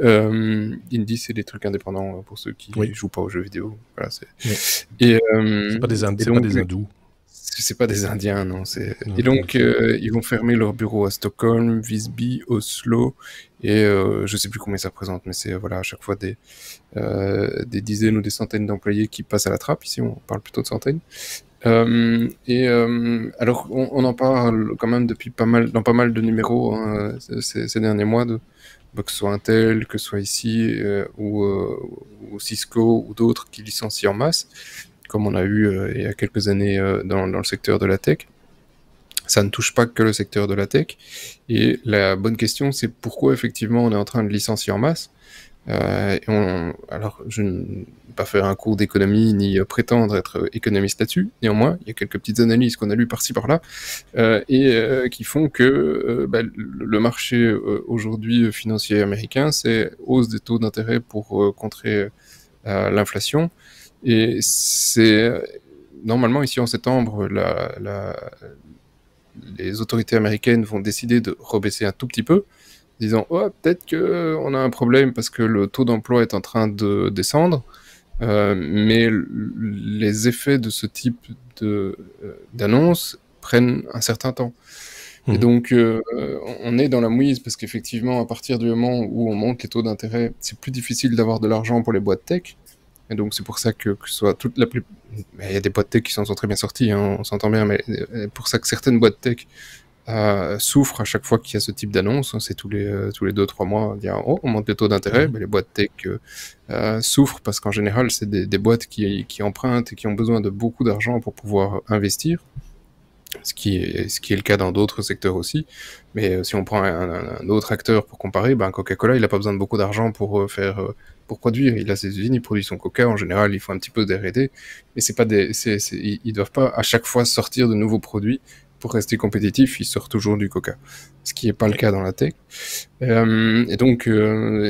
Indie, c'est des trucs indépendants pour ceux qui jouent pas aux jeux vidéo. Voilà, c'est pas des hindous. C'est pas des Indiens, non. Et donc, ils vont fermer leur bureau à Stockholm, Visby, Oslo, et je sais plus combien ça représente, mais c'est à chaque fois des dizaines ou des centaines d'employés qui passent à la trappe. Ici, on parle plutôt de centaines. Alors, on en parle quand même depuis dans pas mal de numéros ces derniers mois, que ce soit Intel, que ce soit ici, ou Cisco, ou d'autres qui licencient en masse, comme on a eu il y a quelques années dans le secteur de la tech. Ça ne touche pas que le secteur de la tech. Et la bonne question, c'est pourquoi effectivement on est en train de licencier en masse. Alors, je ne vais pas faire un cours d'économie ni prétendre être économiste là-dessus. Néanmoins, il y a quelques petites analyses qu'on a lues par-ci par-là qui font que le marché aujourd'hui financier américain, c'est hausse des taux d'intérêt pour contrer l'inflation. Et c'est normalement ici en septembre, les autorités américaines vont décider de rebaisser un tout petit peu, disant peut-être qu'on a un problème parce que le taux d'emploi est en train de descendre, mais les effets de ce type d'annonce prennent un certain temps. Et donc, on est dans la mouise parce qu'effectivement, à partir du moment où on monte les taux d'intérêt, c'est plus difficile d'avoir de l'argent pour les boîtes tech. Et donc, c'est pour ça que ce soit il y a des boîtes tech qui s'en sont très bien sorties, on s'entend bien, mais pour ça que certaines boîtes tech souffrent à chaque fois qu'il y a ce type d'annonce. C'est tous les 2-3 mois, dire on monte les taux d'intérêt. Mais les boîtes tech souffrent parce qu'en général, c'est des boîtes qui empruntent et qui ont besoin de beaucoup d'argent pour pouvoir investir. Ce qui est le cas dans d'autres secteurs aussi. Mais si on prend un autre acteur pour comparer, Coca-Cola, il n'a pas besoin de beaucoup d'argent pour produire. Il a ses usines, il produit son Coca. En général, il faut un petit peu d'R&D. Mais ils doivent pas à chaque fois sortir de nouveaux produits pour rester compétitif, il sort toujours du Coca, ce qui n'est pas le cas dans la tech. Et donc,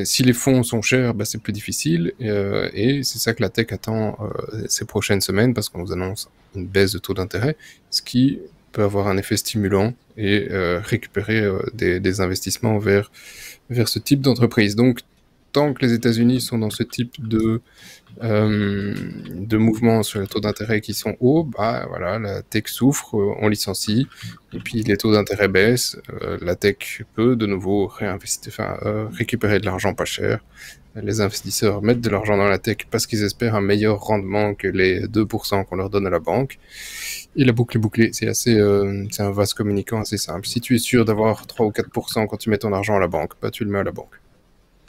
si les fonds sont chers, c'est plus difficile, et c'est ça que la tech attend ces prochaines semaines, parce qu'on nous annonce une baisse de taux d'intérêt, ce qui peut avoir un effet stimulant et récupérer des investissements vers ce type d'entreprise. Donc, tant que les États-Unis sont dans ce type de mouvements sur les taux d'intérêt qui sont hauts, voilà, la tech souffre, on licencie, et puis les taux d'intérêt baissent, la tech peut de nouveau récupérer de l'argent pas cher. Les investisseurs mettent de l'argent dans la tech parce qu'ils espèrent un meilleur rendement que les 2% qu'on leur donne à la banque. Et la boucle est bouclée. C'est un vase communicant assez simple. Si tu es sûr d'avoir 3 ou 4% quand tu mets ton argent à la banque, tu le mets à la banque.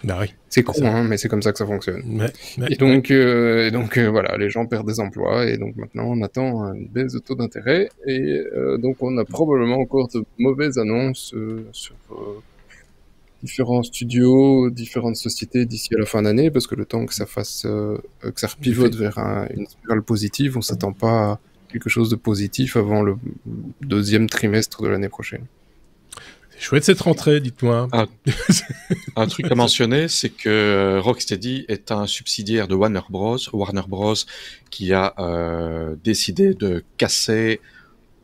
Oui, c'est con, mais c'est comme ça que ça fonctionne. Et donc, voilà, les gens perdent des emplois, et donc maintenant on attend une baisse de taux d'intérêt, et donc on a probablement encore de mauvaises annonces sur différents studios, différentes sociétés d'ici à la fin d'année, parce que le temps que ça repivote vers une spirale positive, on s'attend pas à quelque chose de positif avant le deuxième trimestre de l'année prochaine. C'est chouette cette rentrée, dites-moi. Un truc à mentionner, c'est que Rocksteady est un subsidiaire de Warner Bros. Warner Bros. Qui a décidé de casser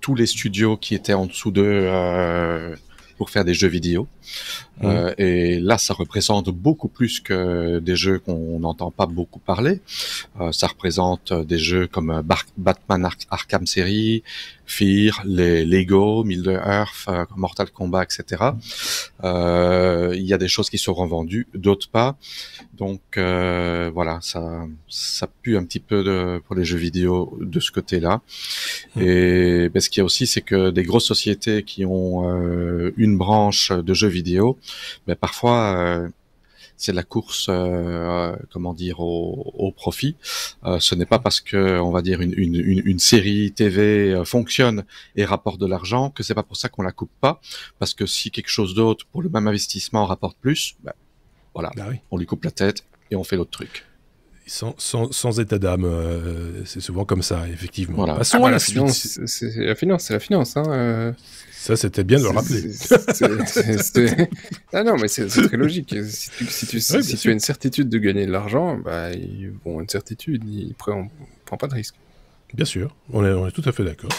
tous les studios qui étaient en dessous d'eux pour faire des jeux vidéo. Et là, ça représente beaucoup plus que des jeux qu'on n'entend pas beaucoup parler. Ça représente des jeux comme Batman Arkham Series, Fear, les Lego, Middle-earth, Mortal Kombat, etc. Il y a des choses qui seront vendues, d'autres pas. Donc voilà, ça pue un petit peu pour les jeux vidéo de ce côté-là. Et ce qu'il y a aussi, c'est que des grosses sociétés qui ont une branche de jeux vidéo, mais parfois c'est la course, au profit. Ce n'est pas parce que, on va dire, une série TV fonctionne et rapporte de l'argent que c'est pas pour ça qu'on la coupe pas. Parce que si quelque chose d'autre pour le même investissement rapporte plus, voilà, on lui coupe la tête et on fait l'autre truc. Sans état d'âme, c'est souvent comme ça, effectivement. Voilà. Passons à la finance, c'est la finance, hein. Ça, c'était bien de le rappeler. Ah non, mais c'est très logique. Si tu as une certitude de gagner de l'argent, une certitude, on prend pas de risque. Bien sûr, on est tout à fait d'accord.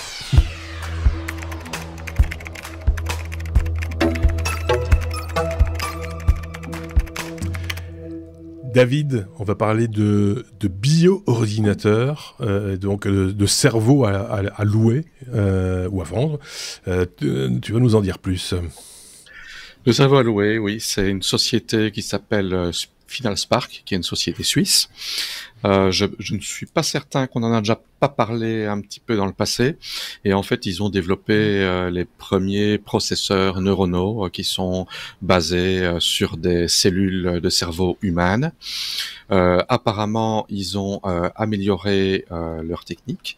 David, on va parler de bio-ordinateurs, donc de cerveau à louer ou à vendre. Tu vas nous en dire plus. Le cerveau à louer, oui, c'est une société qui s'appelle Final Spark, qui est une société suisse. Je ne suis pas certain qu'on en a déjà pas parlé un petit peu dans le passé. Et en fait, ils ont développé les premiers processeurs neuronaux qui sont basés sur des cellules de cerveau humaines. Apparemment, ils ont amélioré leur technique.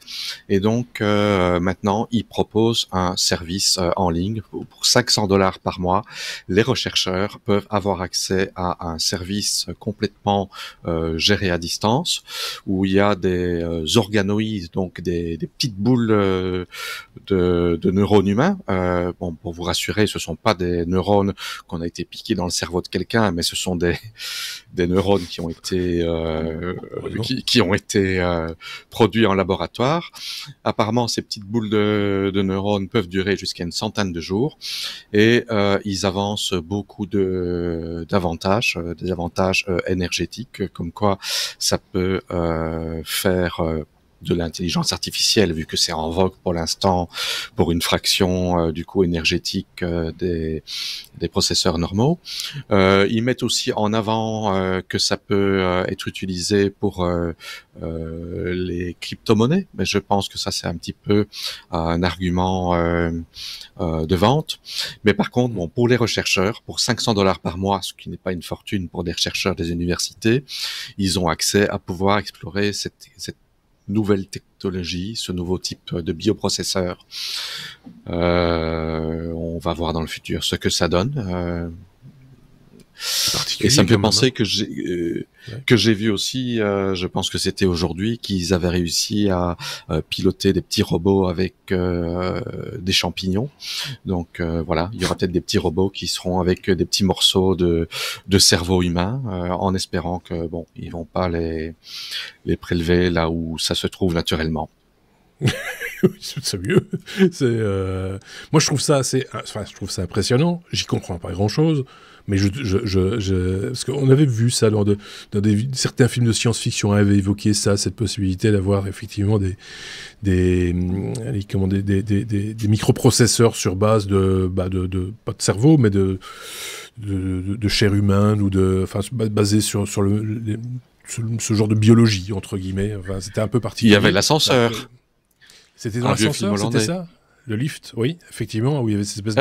Et donc, maintenant, ils proposent un service en ligne pour $500 par mois. Les rechercheurs peuvent avoir accès à un service complètement géré à distance, où il y a des organoïdes, donc des petites boules de neurones humains. Pour vous rassurer, ce sont pas des neurones qu'on a été piqués dans le cerveau de quelqu'un, mais ce sont des neurones qui ont été qui ont été produits en laboratoire. Apparemment, ces petites boules de neurones peuvent durer jusqu'à une centaine de jours, et ils avancent beaucoup d'avantages, des avantages énergétiques, comme quoi ça peut faire de l'intelligence artificielle, vu que c'est en vogue pour l'instant, pour une fraction du coût énergétique des processeurs normaux. Ils mettent aussi en avant que ça peut être utilisé pour les crypto-monnaies, mais je pense que ça c'est un petit peu un argument de vente. Mais par contre, pour les rechercheurs, pour $500 par mois, ce qui n'est pas une fortune pour des chercheurs des universités, ils ont accès à pouvoir explorer cette nouvelle technologie, ce nouveau type de bioprocesseur. On va voir dans le futur ce que ça donne. Et ça me fait penser que j'ai vu aussi, je pense que c'était aujourd'hui, qu'ils avaient réussi à piloter des petits robots avec des champignons. Donc voilà, il y aura peut-être des petits robots qui seront avec des petits morceaux de cerveau humain, en espérant que bon, ils vont pas les prélever là où ça se trouve naturellement. C'est mieux. Moi, je trouve ça je trouve ça impressionnant. J'y comprends pas grand-chose, mais parce qu'on avait vu ça dans certains films de science-fiction, avait évoqué ça, cette possibilité d'avoir effectivement des microprocesseurs sur base de pas de cerveau, mais de chair humaine ou basé sur ce genre de biologie entre guillemets. Enfin, c'était un peu particulier. Il y avait l'ascenseur. C'était dans l'ascenseur, c'était ça? Le lift, oui, effectivement, où il y avait cette espèce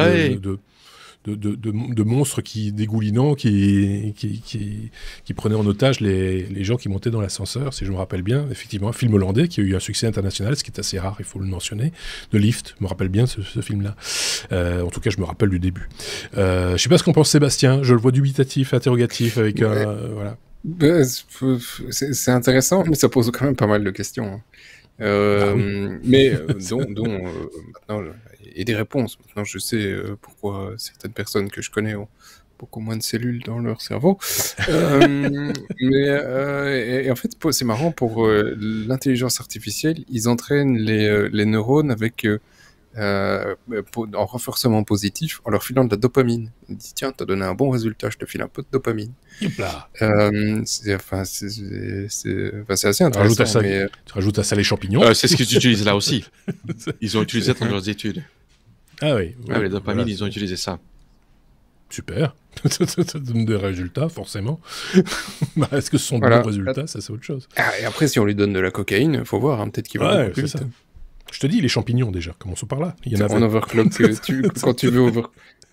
de monstre dégoulinant qui prenait en otage les gens qui montaient dans l'ascenseur, si je me rappelle bien. Effectivement, un film hollandais qui a eu un succès international, ce qui est assez rare, il faut le mentionner. De Lift, je me rappelle bien ce film-là. En tout cas, je me rappelle du début. Je sais pas ce qu'en pense Sébastien, je le vois dubitatif, interrogatif, avec voilà. C'est intéressant, mais ça pose quand même pas mal de questions. Mais dont maintenant, et des réponses. Maintenant, je sais pourquoi certaines personnes que je connais ont beaucoup moins de cellules dans leur cerveau. Et en fait, c'est marrant, pour l'intelligence artificielle, ils entraînent les neurones avec en renforcement positif, en leur filant de la dopamine. Ils disent, tiens, t'as donné un bon résultat, je te file un peu de dopamine. C'est assez intéressant. Tu rajoutes à ça les champignons. C'est ce qu'ils utilisent là aussi. Ils ont utilisé ça dans leurs études. Ah oui. Les dopamines, ils ont utilisé ça. Super. Ça donne des résultats, forcément. Est-ce que ce sont de bons résultats? Ça, c'est autre chose. Et après, si on lui donne de la cocaïne, il faut voir, hein, peut-être qu'il va plus vite. Je te dis, les champignons, déjà. Commençons par là. Il y en a. On overclock. Quand tu veux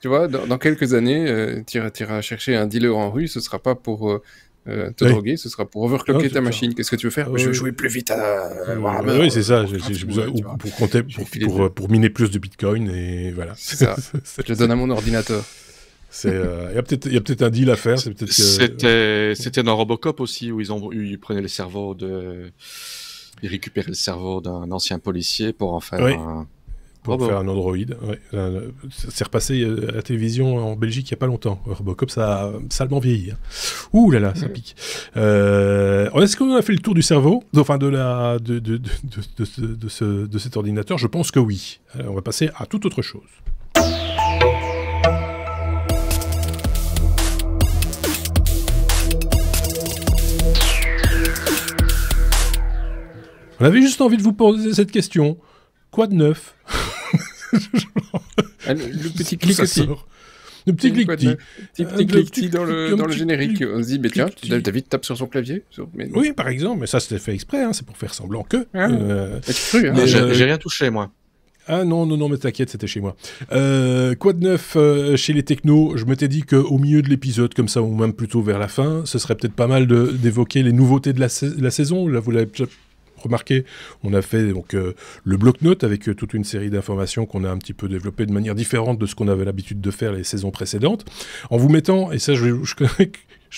tu vois, dans quelques années, tu iras chercher un dealer en rue, ce sera pas pour te droguer, ce sera pour overclocker ta machine. Qu'est-ce que tu veux faire? Je veux jouer plus vite oui, c'est ça. J'ai besoin pour miner plus de bitcoin, et voilà. C'est ça. Je le donne à mon ordinateur. Il y a peut-être un deal à faire. C'était dans Robocop aussi, où ils prenaient les cerveaux ils récupéraient le cerveau d'un ancien policier pour en faire faire un androïde. Ouais. C'est repassé à la télévision en Belgique il n'y a pas longtemps. Robocop, ça a salement vieilli. Ouh là là, ça pique. Est-ce qu'on a fait le tour du cerveau, enfin de cet ordinateur? Je pense que oui. On va passer à toute autre chose. On avait juste envie de vous poser cette question. Quoi de neuf? Le petit clic-ti. Le petit clic-ti. Petit clic-ti dans le générique. On se dit, mais tiens, David tape sur son clavier. Oui, par exemple, mais ça c'était fait exprès, c'est pour faire semblant que. J'ai rien touché, moi. Ah non, mais t'inquiète, c'était chez moi. Quoi de neuf chez les technos? Je m'étais dit qu'au milieu de l'épisode, comme ça, ou même plutôt vers la fin, ce serait peut-être pas mal d'évoquer les nouveautés de la saison. Là, vous l'avez remarqué, on a fait donc le bloc-notes avec toute une série d'informations qu'on a un petit peu développées de manière différente de ce qu'on avait l'habitude de faire les saisons précédentes, en vous mettant, et ça je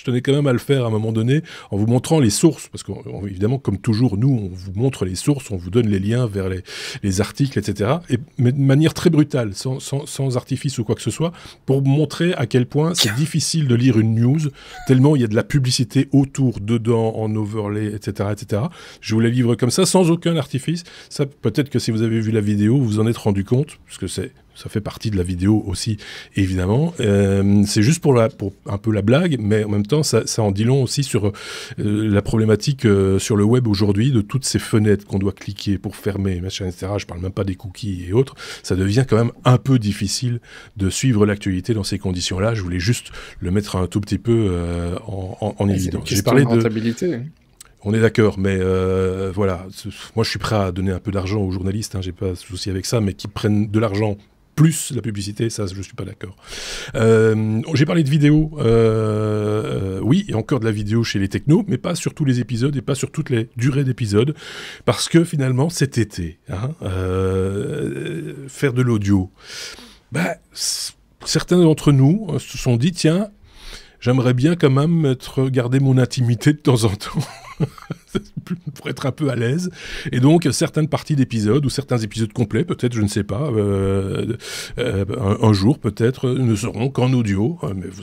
tenais quand même à le faire à un moment donné, en vous montrant les sources, parce qu'évidemment, comme toujours, nous, on vous montre les sources, on vous donne les liens vers les articles, etc., mais de manière très brutale, sans artifice ou quoi que ce soit, pour montrer à quel point c'est difficile de lire une news, tellement il y a de la publicité autour, dedans, en overlay, etc., etc. Je vous la livre comme ça, sans aucun artifice. Ça, peut-être que si vous avez vu la vidéo, vous vous en êtes rendu compte, parce que ça fait partie de la vidéo aussi, évidemment. C'est juste pour un peu la blague, mais en même temps, ça en dit long aussi sur la problématique sur le web aujourd'hui, de toutes ces fenêtres qu'on doit cliquer pour fermer, machin, etc. Je parle même pas des cookies et autres. Ça devient quand même un peu difficile de suivre l'actualité dans ces conditions-là. Je voulais juste le mettre un tout petit peu en évidence. J'ai parlé de rentabilité. On est d'accord, mais voilà. Moi, je suis prêt à donner un peu d'argent aux journalistes, j'ai pas de souci avec ça, mais qui prennent de l'argent plus la publicité, ça, je suis pas d'accord. J'ai parlé de vidéo, oui, et encore de la vidéo chez les technos, mais pas sur tous les épisodes et pas sur toutes les durées d'épisodes, parce que finalement, cet été, faire de l'audio, certains d'entre nous se sont dit, tiens, j'aimerais bien quand même garder mon intimité de temps en temps. Pour être un peu à l'aise. Et donc, certaines parties d'épisodes, ou certains épisodes complets, peut-être, je ne sais pas, un jour, peut-être, ne seront qu'en audio. Mais vous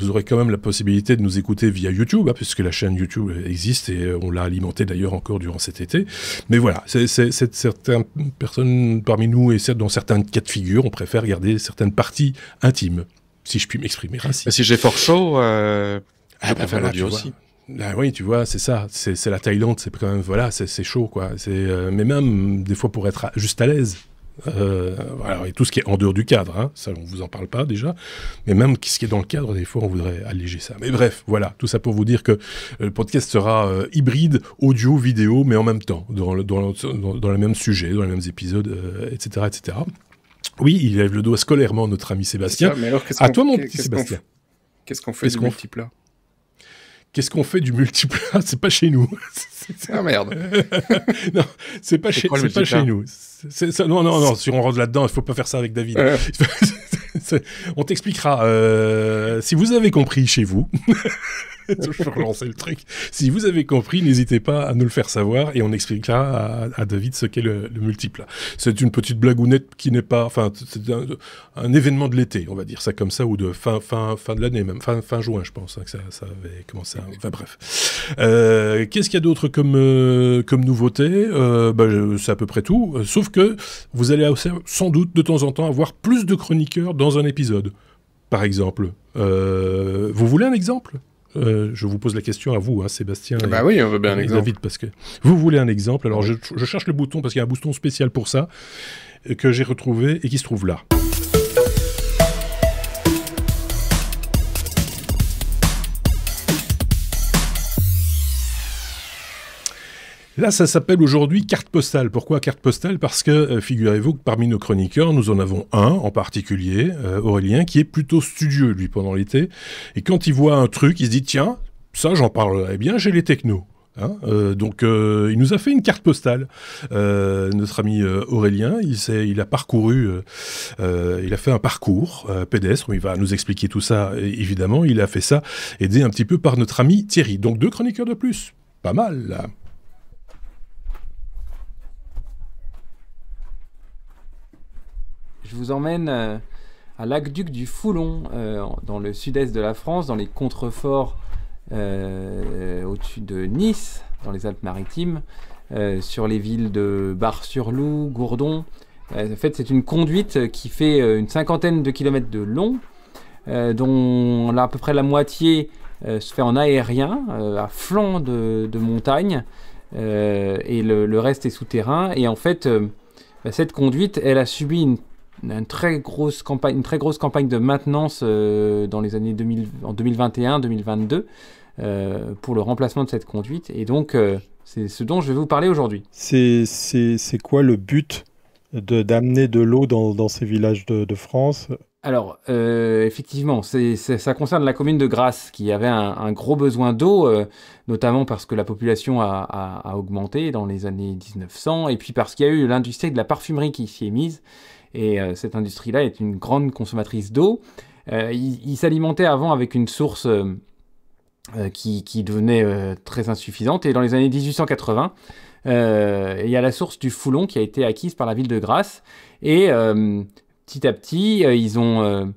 aurez quand même la possibilité de nous écouter via YouTube, puisque la chaîne YouTube existe, et on l'a alimentée d'ailleurs encore durant cet été. Mais voilà, certaines personnes parmi nous, et dans certains cas de figure, on préfère garder certaines parties intimes, si je puis m'exprimer ainsi. Si j'ai fort chaud, je préfère l'audio aussi. Ah oui, tu vois, c'est ça. C'est la Thaïlande, c'est quand même, voilà, c'est chaud, quoi. Mais même, des fois, pour être juste à l'aise. Alors, et tout ce qui est en dehors du cadre, ça, on vous en parle pas déjà. Mais même ce qui est dans le cadre, des fois, on voudrait alléger ça. Mais bref, voilà, tout ça pour vous dire que le podcast sera hybride, audio, vidéo, mais en même temps, dans le même sujet, dans les mêmes épisodes, etc., etc. Oui, il lève le doigt scolairement, notre ami Sébastien. Ça, mais alors, à toi, mon petit Sébastien. Qu'est-ce qu'on fait du multiplat ? Qu'est-ce qu'on fait du multiplat ? C'est pas chez nous. Ah merde. Non, c'est pas chez nous. Non, si on rentre là-dedans, il faut pas faire ça avec David. On t'expliquera. Si vous avez compris chez vous, je peux relancer le truc. Si vous avez compris, n'hésitez pas à nous le faire savoir et on expliquera à David ce qu'est le multiplat. C'est une petite blagounette qui n'est pas... Enfin, c'est un événement de l'été, on va dire ça comme ça, ou de fin de l'année, même fin juin, je pense, que ça avait commencé à... Enfin bref. Qu'est-ce qu'il y a d'autre comme nouveauté ? C'est à peu près tout, sauf que vous allez sans doute de temps en temps avoir plus de chroniqueurs dans un épisode, par exemple. Vous voulez un exemple ? Je vous pose la question à vous, Sébastien. Bah oui, on veut bien un exemple. David, parce que vous voulez un exemple. Alors je cherche le bouton, parce qu'il y a un bouton spécial pour ça, que j'ai retrouvé et qui se trouve là. Là, ça s'appelle aujourd'hui carte postale. Pourquoi carte postale ? Parce que, figurez-vous que parmi nos chroniqueurs, nous en avons un en particulier, Aurélien, qui est plutôt studieux, lui, pendant l'été. Et quand il voit un truc, il se dit, tiens, ça, j'en parlerai bien, j'ai les technos. Donc, il nous a fait une carte postale. Notre ami Aurélien, il a parcouru, il a fait un parcours pédestre, où il va nous expliquer tout ça, évidemment. Il a fait ça, aidé un petit peu par notre ami Thierry. Donc, 2 chroniqueurs de plus. Pas mal, là. Je vous emmène à l'aqueduc du Foulon, dans le sud-est de la France, dans les contreforts au-dessus de Nice, dans les Alpes-Maritimes, sur les villes de Bar-sur-Loup, Gourdon. En fait, c'est une conduite qui fait une 50aine de kilomètres de long, dont à peu près la moitié se fait en aérien, à flanc de montagne, et le reste est souterrain. Et en fait, cette conduite, elle a subi une très grosse campagne de maintenance dans les années en 2021-2022 pour le remplacement de cette conduite. Et donc, c'est ce dont je vais vous parler aujourd'hui. C'est quoi le but d'amener de l'eau dans ces villages de France ? Alors, effectivement, ça concerne la commune de Grasse, qui avait un gros besoin d'eau, notamment parce que la population a augmenté dans les années 1900, et puis parce qu'il y a eu l'industrie de la parfumerie qui s'y est mise. Et cette industrie-là est une grande consommatrice d'eau. Il s'alimentait avant avec une source qui devenait très insuffisante. Et dans les années 1880, il y a la source du Foulon qui a été acquise par la ville de Grasse. Et petit à petit, ils ont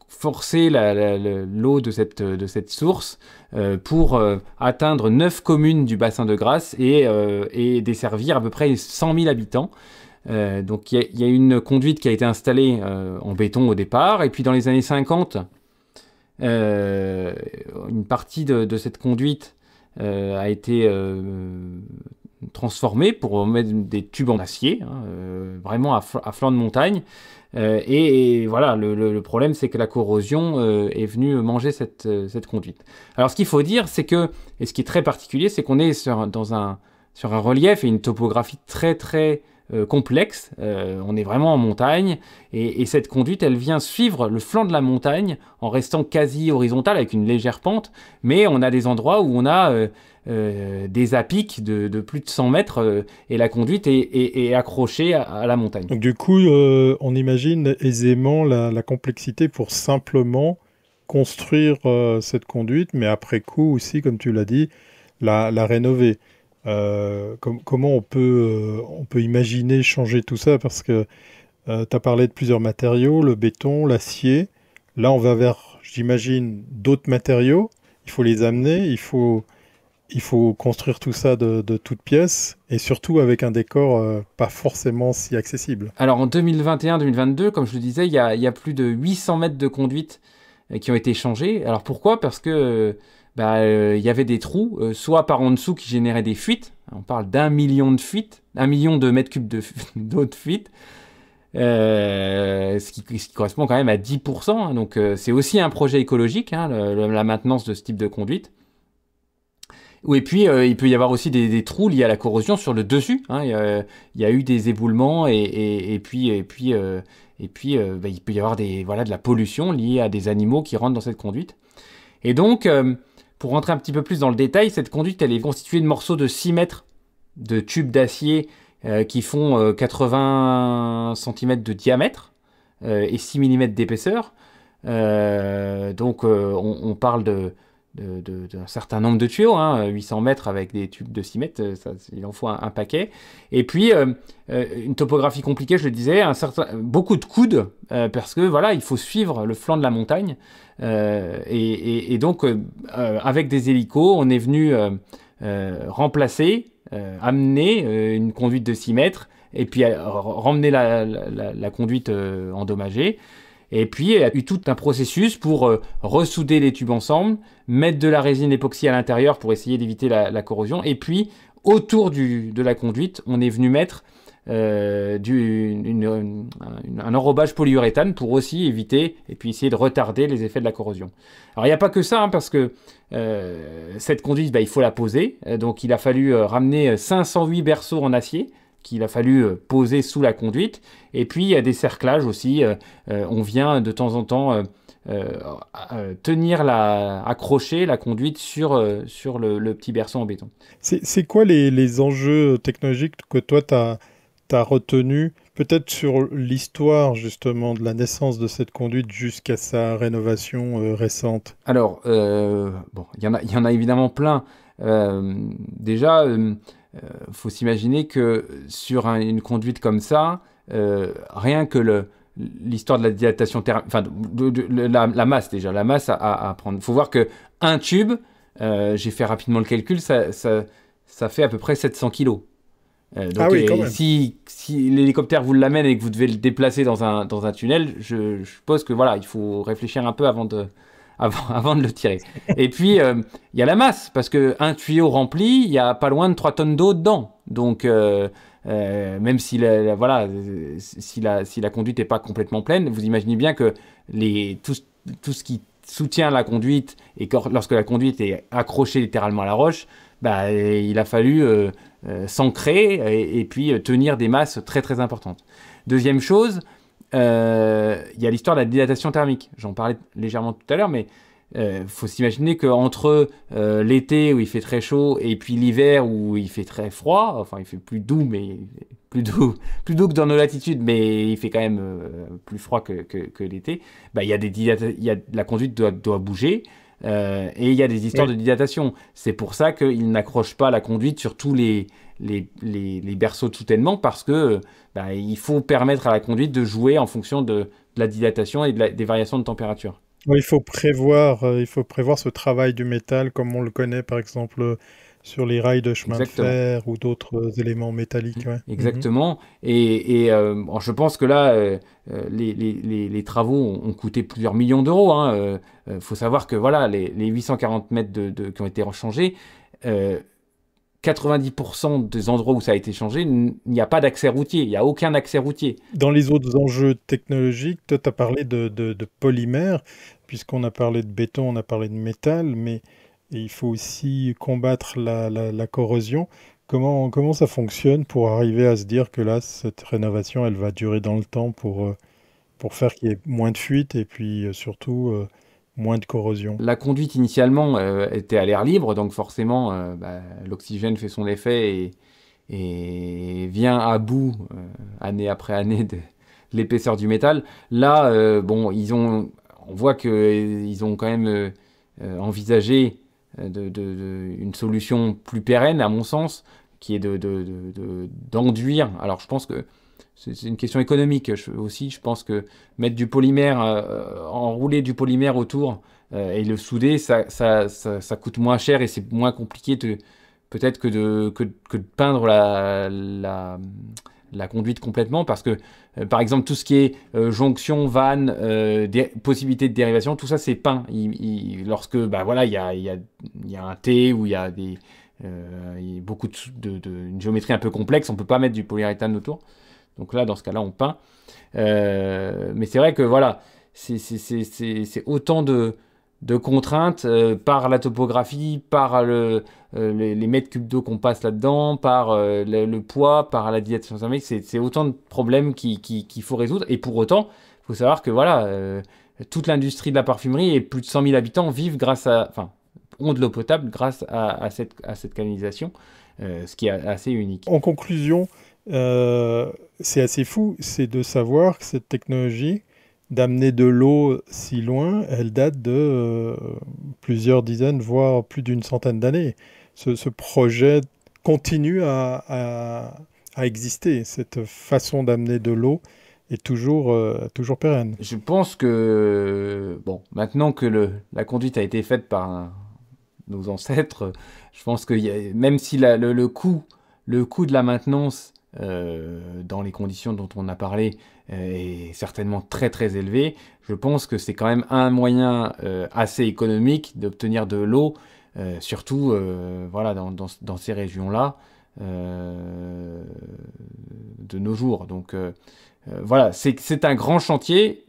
forcé l'eau de cette source pour atteindre 9 communes du bassin de Grasse et desservir à peu près 100 000 habitants. Donc il y a une conduite qui a été installée en béton au départ, et puis dans les années 50, une partie de cette conduite a été transformée pour mettre des tubes en acier, vraiment à flanc de montagne. Et voilà, le problème, c'est que la corrosion est venue manger cette conduite. Alors ce qu'il faut dire, c'est que, et ce qui est très particulier, c'est qu'on est sur un relief et une topographie très très complexe. On est vraiment en montagne, et cette conduite, elle vient suivre le flanc de la montagne en restant quasi horizontale avec une légère pente, mais on a des endroits où on a des apics de plus de 100 mètres et la conduite est accrochée à la montagne. Donc du coup, on imagine aisément la complexité pour simplement construire cette conduite, mais après coup aussi, comme tu l'as dit, la rénover. Comment on peut imaginer changer tout ça? Parce que tu as parlé de plusieurs matériaux, le béton, l'acier. Là, on va vers, j'imagine, d'autres matériaux. Il faut les amener, il faut construire tout ça de toutes pièces, et surtout avec un décor pas forcément si accessible. Alors en 2021-2022, comme je le disais, il y a plus de 800 mètres de conduite qui ont été changés. Alors pourquoi? Parce que y avait des trous, soit par en dessous qui généraient des fuites. On parle d'1 million de fuites, 1 million de mètres cubes d'eau de fuite. Ce qui correspond quand même à 10%. Hein, donc c'est aussi un projet écologique, hein, la maintenance de ce type de conduite. Et puis il peut y avoir aussi des trous liés à la corrosion sur le dessus. Hein, il y a eu des éboulements et puis il peut y avoir de la pollution liée à des animaux qui rentrent dans cette conduite. Et donc pour rentrer un petit peu plus dans le détail, cette conduite elle est constituée de morceaux de 6 mètres de tubes d'acier qui font 80 cm de diamètre et 6 mm d'épaisseur. Donc on parle d'un certain nombre de tuyaux, hein, 800 mètres avec des tubes de 6 mètres, il en faut un paquet. Et puis une topographie compliquée, je le disais, beaucoup de coudes, parce que voilà, il faut suivre le flanc de la montagne. Et donc avec des hélicos, on est venu remplacer, amener une conduite de 6 mètres et puis ramener la conduite endommagée. Et puis, il y a eu tout un processus pour ressouder les tubes ensemble, mettre de la résine époxy à l'intérieur pour essayer d'éviter la corrosion. Et puis, autour de la conduite, on est venu mettre un enrobage polyuréthane pour aussi éviter et puis essayer de retarder les effets de la corrosion. Alors, il n'y a pas que ça, hein, parce que cette conduite, il faut la poser. Donc, il a fallu ramener 508 berceaux en acier qu'il a fallu poser sous la conduite. Et puis, il y a des cerclages aussi. On vient de temps en temps accrocher la conduite sur le petit berceau en béton. C'est quoi les enjeux technologiques que toi, tu as retenus, peut-être sur l'histoire justement de la naissance de cette conduite jusqu'à sa rénovation récente? Alors, il y en a évidemment plein. Déjà, faut s'imaginer que sur une conduite comme ça, rien que l'histoire de la dilatation thermique, enfin la masse déjà, la masse à prendre. Il faut voir que un tube, j'ai fait rapidement le calcul, ça fait à peu près 700 kilos. Donc quand même. Si l'hélicoptère vous l'amène et que vous devez le déplacer dans un tunnel, je suppose que voilà, il faut réfléchir un peu avant de le tirer. Et puis, il y a la masse, parce qu'un tuyau rempli, il y a pas loin de 3 tonnes d'eau dedans. Donc, même si la conduite n'est pas complètement pleine, vous imaginez bien que tout ce qui soutient la conduite, et lorsque la conduite est accrochée littéralement à la roche, il a fallu s'ancrer et puis tenir des masses très très importantes. Deuxième chose, il y a l'histoire de la dilatation thermique. J'en parlais légèrement tout à l'heure, mais faut s'imaginer qu'entre l'été où il fait très chaud et puis l'hiver où il fait très froid, enfin il fait plus doux que dans nos latitudes, mais il fait quand même plus froid que l'été. La conduite doit bouger. Et il y a des histoires de dilatation. C'est pour ça qu'ils n'accrochent pas la conduite sur tous les berceaux de soutènement, parce que il faut permettre à la conduite de jouer en fonction de la dilatation et des variations de température. Oui, il faut prévoir ce travail du métal comme on le connaît par exemple sur les rails de chemin de fer ou d'autres éléments métalliques. Ouais. Exactement. Et je pense que là, les travaux ont coûté plusieurs millions d'euros. Hein. Faut savoir que voilà, les 840 mètres qui ont été rechangés, 90% des endroits où ça a été changé, il n'y a pas d'accès routier, il n'y a aucun accès routier. Dans les autres enjeux technologiques, toi tu as parlé de polymère, puisqu'on a parlé de béton, on a parlé de métal, mais il faut aussi combattre la corrosion. Comment ça fonctionne pour arriver à se dire que là, cette rénovation, elle va durer dans le temps pour faire qu'il y ait moins de fuites et puis surtout moins de corrosion. La conduite initialement était à l'air libre, donc forcément l'oxygène fait son effet et vient à bout année après année de l'épaisseur du métal. Là, on voit qu'ils ont quand même envisagé une solution plus pérenne, à mon sens, qui est d'enduire. Alors je pense que c'est une question économique aussi. Je pense que mettre du polymère, enrouler du polymère autour et le souder, ça coûte moins cher et c'est moins compliqué peut-être que de peindre la conduite complètement, parce que par exemple tout ce qui est jonction, vanne, possibilité de dérivation, tout ça c'est peint. Lorsque il y a un T ou il y a beaucoup une géométrie un peu complexe, on peut pas mettre du polyuréthane autour. Donc là, dans ce cas-là, on peint. Mais c'est vrai que voilà, c'est autant de contraintes par la topographie, par les mètres cubes d'eau qu'on passe là-dedans, par le poids, par la dilatation thermique. C'est autant de problèmes qu'il faut résoudre. Et pour autant, il faut savoir que voilà, toute l'industrie de la parfumerie et plus de 100 000 habitants ont de l'eau potable grâce à cette canalisation, ce qui est assez unique. En conclusion, c'est assez fou, c'est de savoir que cette technologie d'amener de l'eau si loin, elle date de plusieurs dizaines, voire plus d'une centaine d'années. Ce projet continue à exister. Cette façon d'amener de l'eau est toujours pérenne. Je pense que, maintenant que la conduite a été faite par nos ancêtres, je pense que même si le coût de la maintenance dans les conditions dont on a parlé est certainement très très élevé, je pense que c'est quand même un moyen assez économique d'obtenir de l'eau, surtout dans ces régions-là de nos jours. Donc voilà, c'est un grand chantier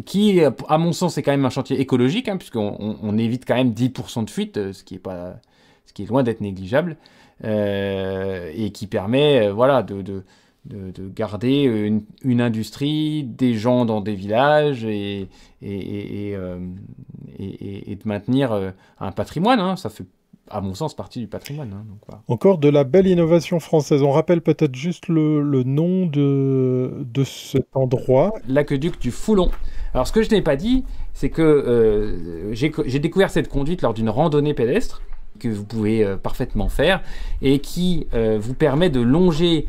qui, à mon sens, est quand même un chantier écologique, puisqu'on évite quand même 10% de fuite, ce qui est loin d'être négligeable. Et qui permet de garder une industrie, des gens dans des villages et de maintenir un patrimoine. Ça fait, à mon sens, partie du patrimoine. Donc, voilà. Encore de la belle innovation française. On rappelle peut-être juste le nom de cet endroit. L'aqueduc du Foulon. Alors, ce que je n'ai pas dit, c'est que j'ai découvert cette conduite lors d'une randonnée pédestre que vous pouvez parfaitement faire et qui vous permet de longer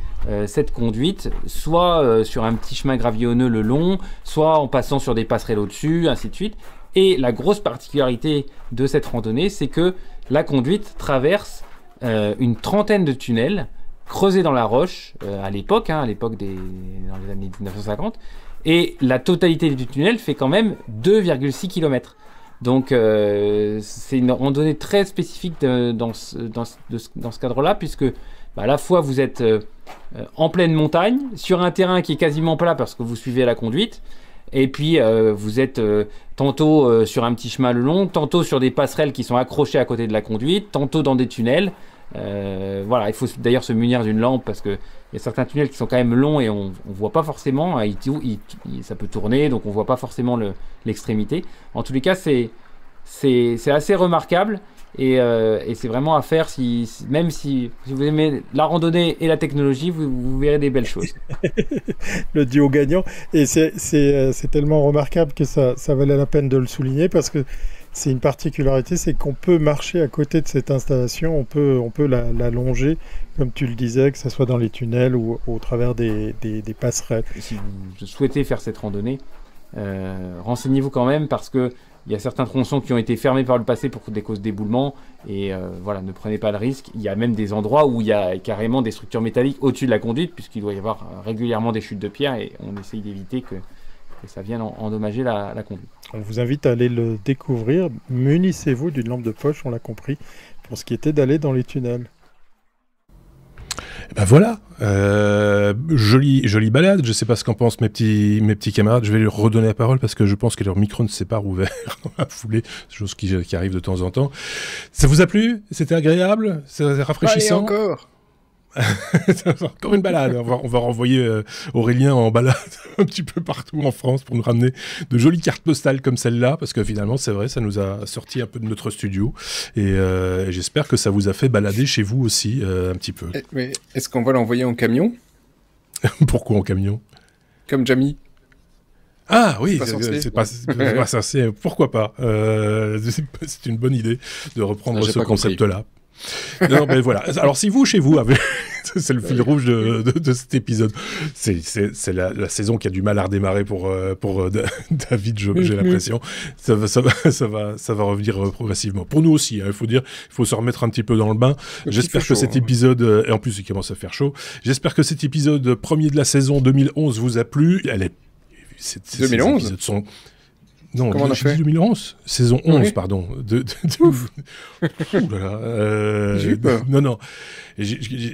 cette conduite, soit sur un petit chemin gravillonneux le long, soit en passant sur des passerelles au-dessus, ainsi de suite. Et la grosse particularité de cette randonnée, c'est que la conduite traverse une trentaine de tunnels creusés dans la roche à l'époque, dans les années 1950, et la totalité du tunnel fait quand même 2,6 km. Donc c'est une randonnée très spécifique dans ce cadre-là, puisque à la fois vous êtes en pleine montagne, sur un terrain qui est quasiment plat parce que vous suivez la conduite, et puis vous êtes tantôt sur un petit chemin le long, tantôt sur des passerelles qui sont accrochées à côté de la conduite, tantôt dans des tunnels. Voilà, il faut d'ailleurs se munir d'une lampe parce qu'il y a certains tunnels qui sont quand même longs et on ne voit pas forcément, ça peut tourner, donc on ne voit pas forcément l'extrémité. En tous les cas, c'est assez remarquable et c'est vraiment à faire, même si vous aimez la randonnée et la technologie, vous verrez des belles choses. Le duo gagnant, et c'est tellement remarquable que ça valait la peine de le souligner, parce que c'est une particularité, c'est qu'on peut marcher à côté de cette installation, on peut la longer, comme tu le disais, que ce soit dans les tunnels ou au travers des passerelles. Si vous souhaitez faire cette randonnée, renseignez-vous quand même, parce que il y a certains tronçons qui ont été fermés par le passé pour des causes d'éboulement, et ne prenez pas le risque. Il y a même des endroits où il y a carrément des structures métalliques au-dessus de la conduite, puisqu'il doit y avoir régulièrement des chutes de pierre, et on essaye d'éviter que ça vienne endommager la conduite. On vous invite à aller le découvrir. Munissez-vous d'une lampe de poche, on l'a compris, pour ce qui était d'aller dans les tunnels. Ben voilà, jolie balade. Je ne sais pas ce qu'en pensent mes petits camarades. Je vais leur redonner la parole parce que je pense que leur micro ne s'est pas rouvert dans la foulée, chose qui arrive de temps en temps. Ça vous a plu? C'était agréable? C'est rafraîchissant? Allez, encore. Encore une balade. On va renvoyer Aurélien en balade un petit peu partout en France pour nous ramener de jolies cartes postales comme celle-là, parce que finalement, c'est vrai, ça nous a sorti un peu de notre studio. Et j'espère que ça vous a fait balader chez vous aussi un petit peu. Mais est-ce qu'on va l'envoyer en camion? Pourquoi en camion? Comme Jamie. Ah oui, c'est pas censé. Pourquoi pas c'est une bonne idée de reprendre ce concept-là. Non, mais voilà. Alors, si vous, chez vous, avez... c'est le fil rouge de cet épisode. C'est la saison qui a du mal à redémarrer pour David, j'ai l'impression. Ça va revenir progressivement. Pour nous aussi, il faut dire, il faut se remettre un petit peu dans le bain. J'espère que cet épisode, et en plus, il commence à faire chaud. J'espère que cet épisode premier de la saison 2011 vous a plu. 2011 Non, comment on a fait 2011 saison 11, oui. Pardon. J'ai eu peur. Non.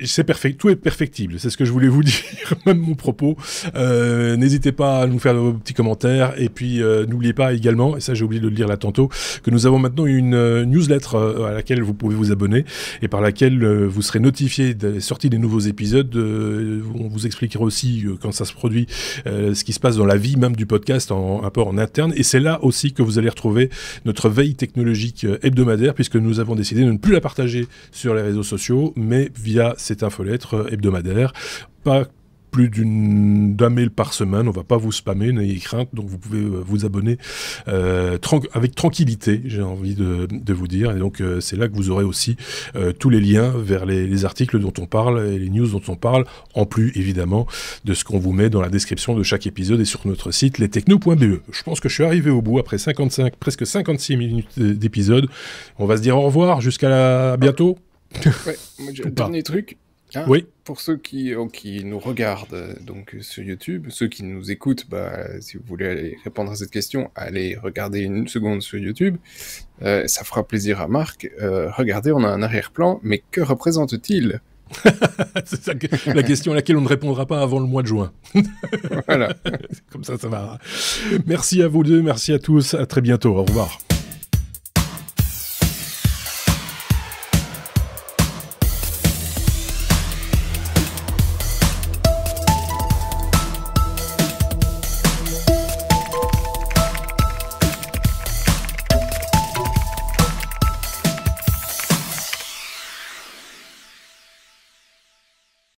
C'est perfect, tout est perfectible, c'est ce que je voulais vous dire, même mon propos. N'hésitez pas à nous faire vos petits commentaires, et puis n'oubliez pas également, et ça j'ai oublié de le dire là tantôt, que nous avons maintenant une newsletter à laquelle vous pouvez vous abonner, et par laquelle vous serez notifié des sorties des nouveaux épisodes. On vous expliquera aussi quand ça se produit, ce qui se passe dans la vie même du podcast, un peu en interne, et c'est là aussi que vous allez retrouver notre veille technologique hebdomadaire, puisque nous avons décidé de ne plus la partager sur les réseaux sociaux, mais via cette infolettre hebdomadaire. Pas plus d'un mail par semaine, on va pas vous spammer, n'ayez crainte, donc vous pouvez vous abonner avec tranquillité, j'ai envie de vous dire, et donc c'est là que vous aurez aussi tous les liens vers les articles dont on parle et les news dont on parle, en plus évidemment de ce qu'on vous met dans la description de chaque épisode et sur notre site lestechno.be. Je pense que je suis arrivé au bout après presque 56 minutes d'épisode. On va se dire au revoir, jusqu'à bientôt. Ouais, dernier truc. Oui. Pour ceux qui nous regardent donc sur YouTube, ceux qui nous écoutent, si vous voulez aller répondre à cette question, allez regarder une seconde sur YouTube. Ça fera plaisir à Marc. Regardez, on a un arrière-plan, mais que représente-t-il? C'est ça, la question à laquelle on ne répondra pas avant le mois de juin. Voilà. Comme ça va. Merci à vous deux, merci à tous, à très bientôt, au revoir.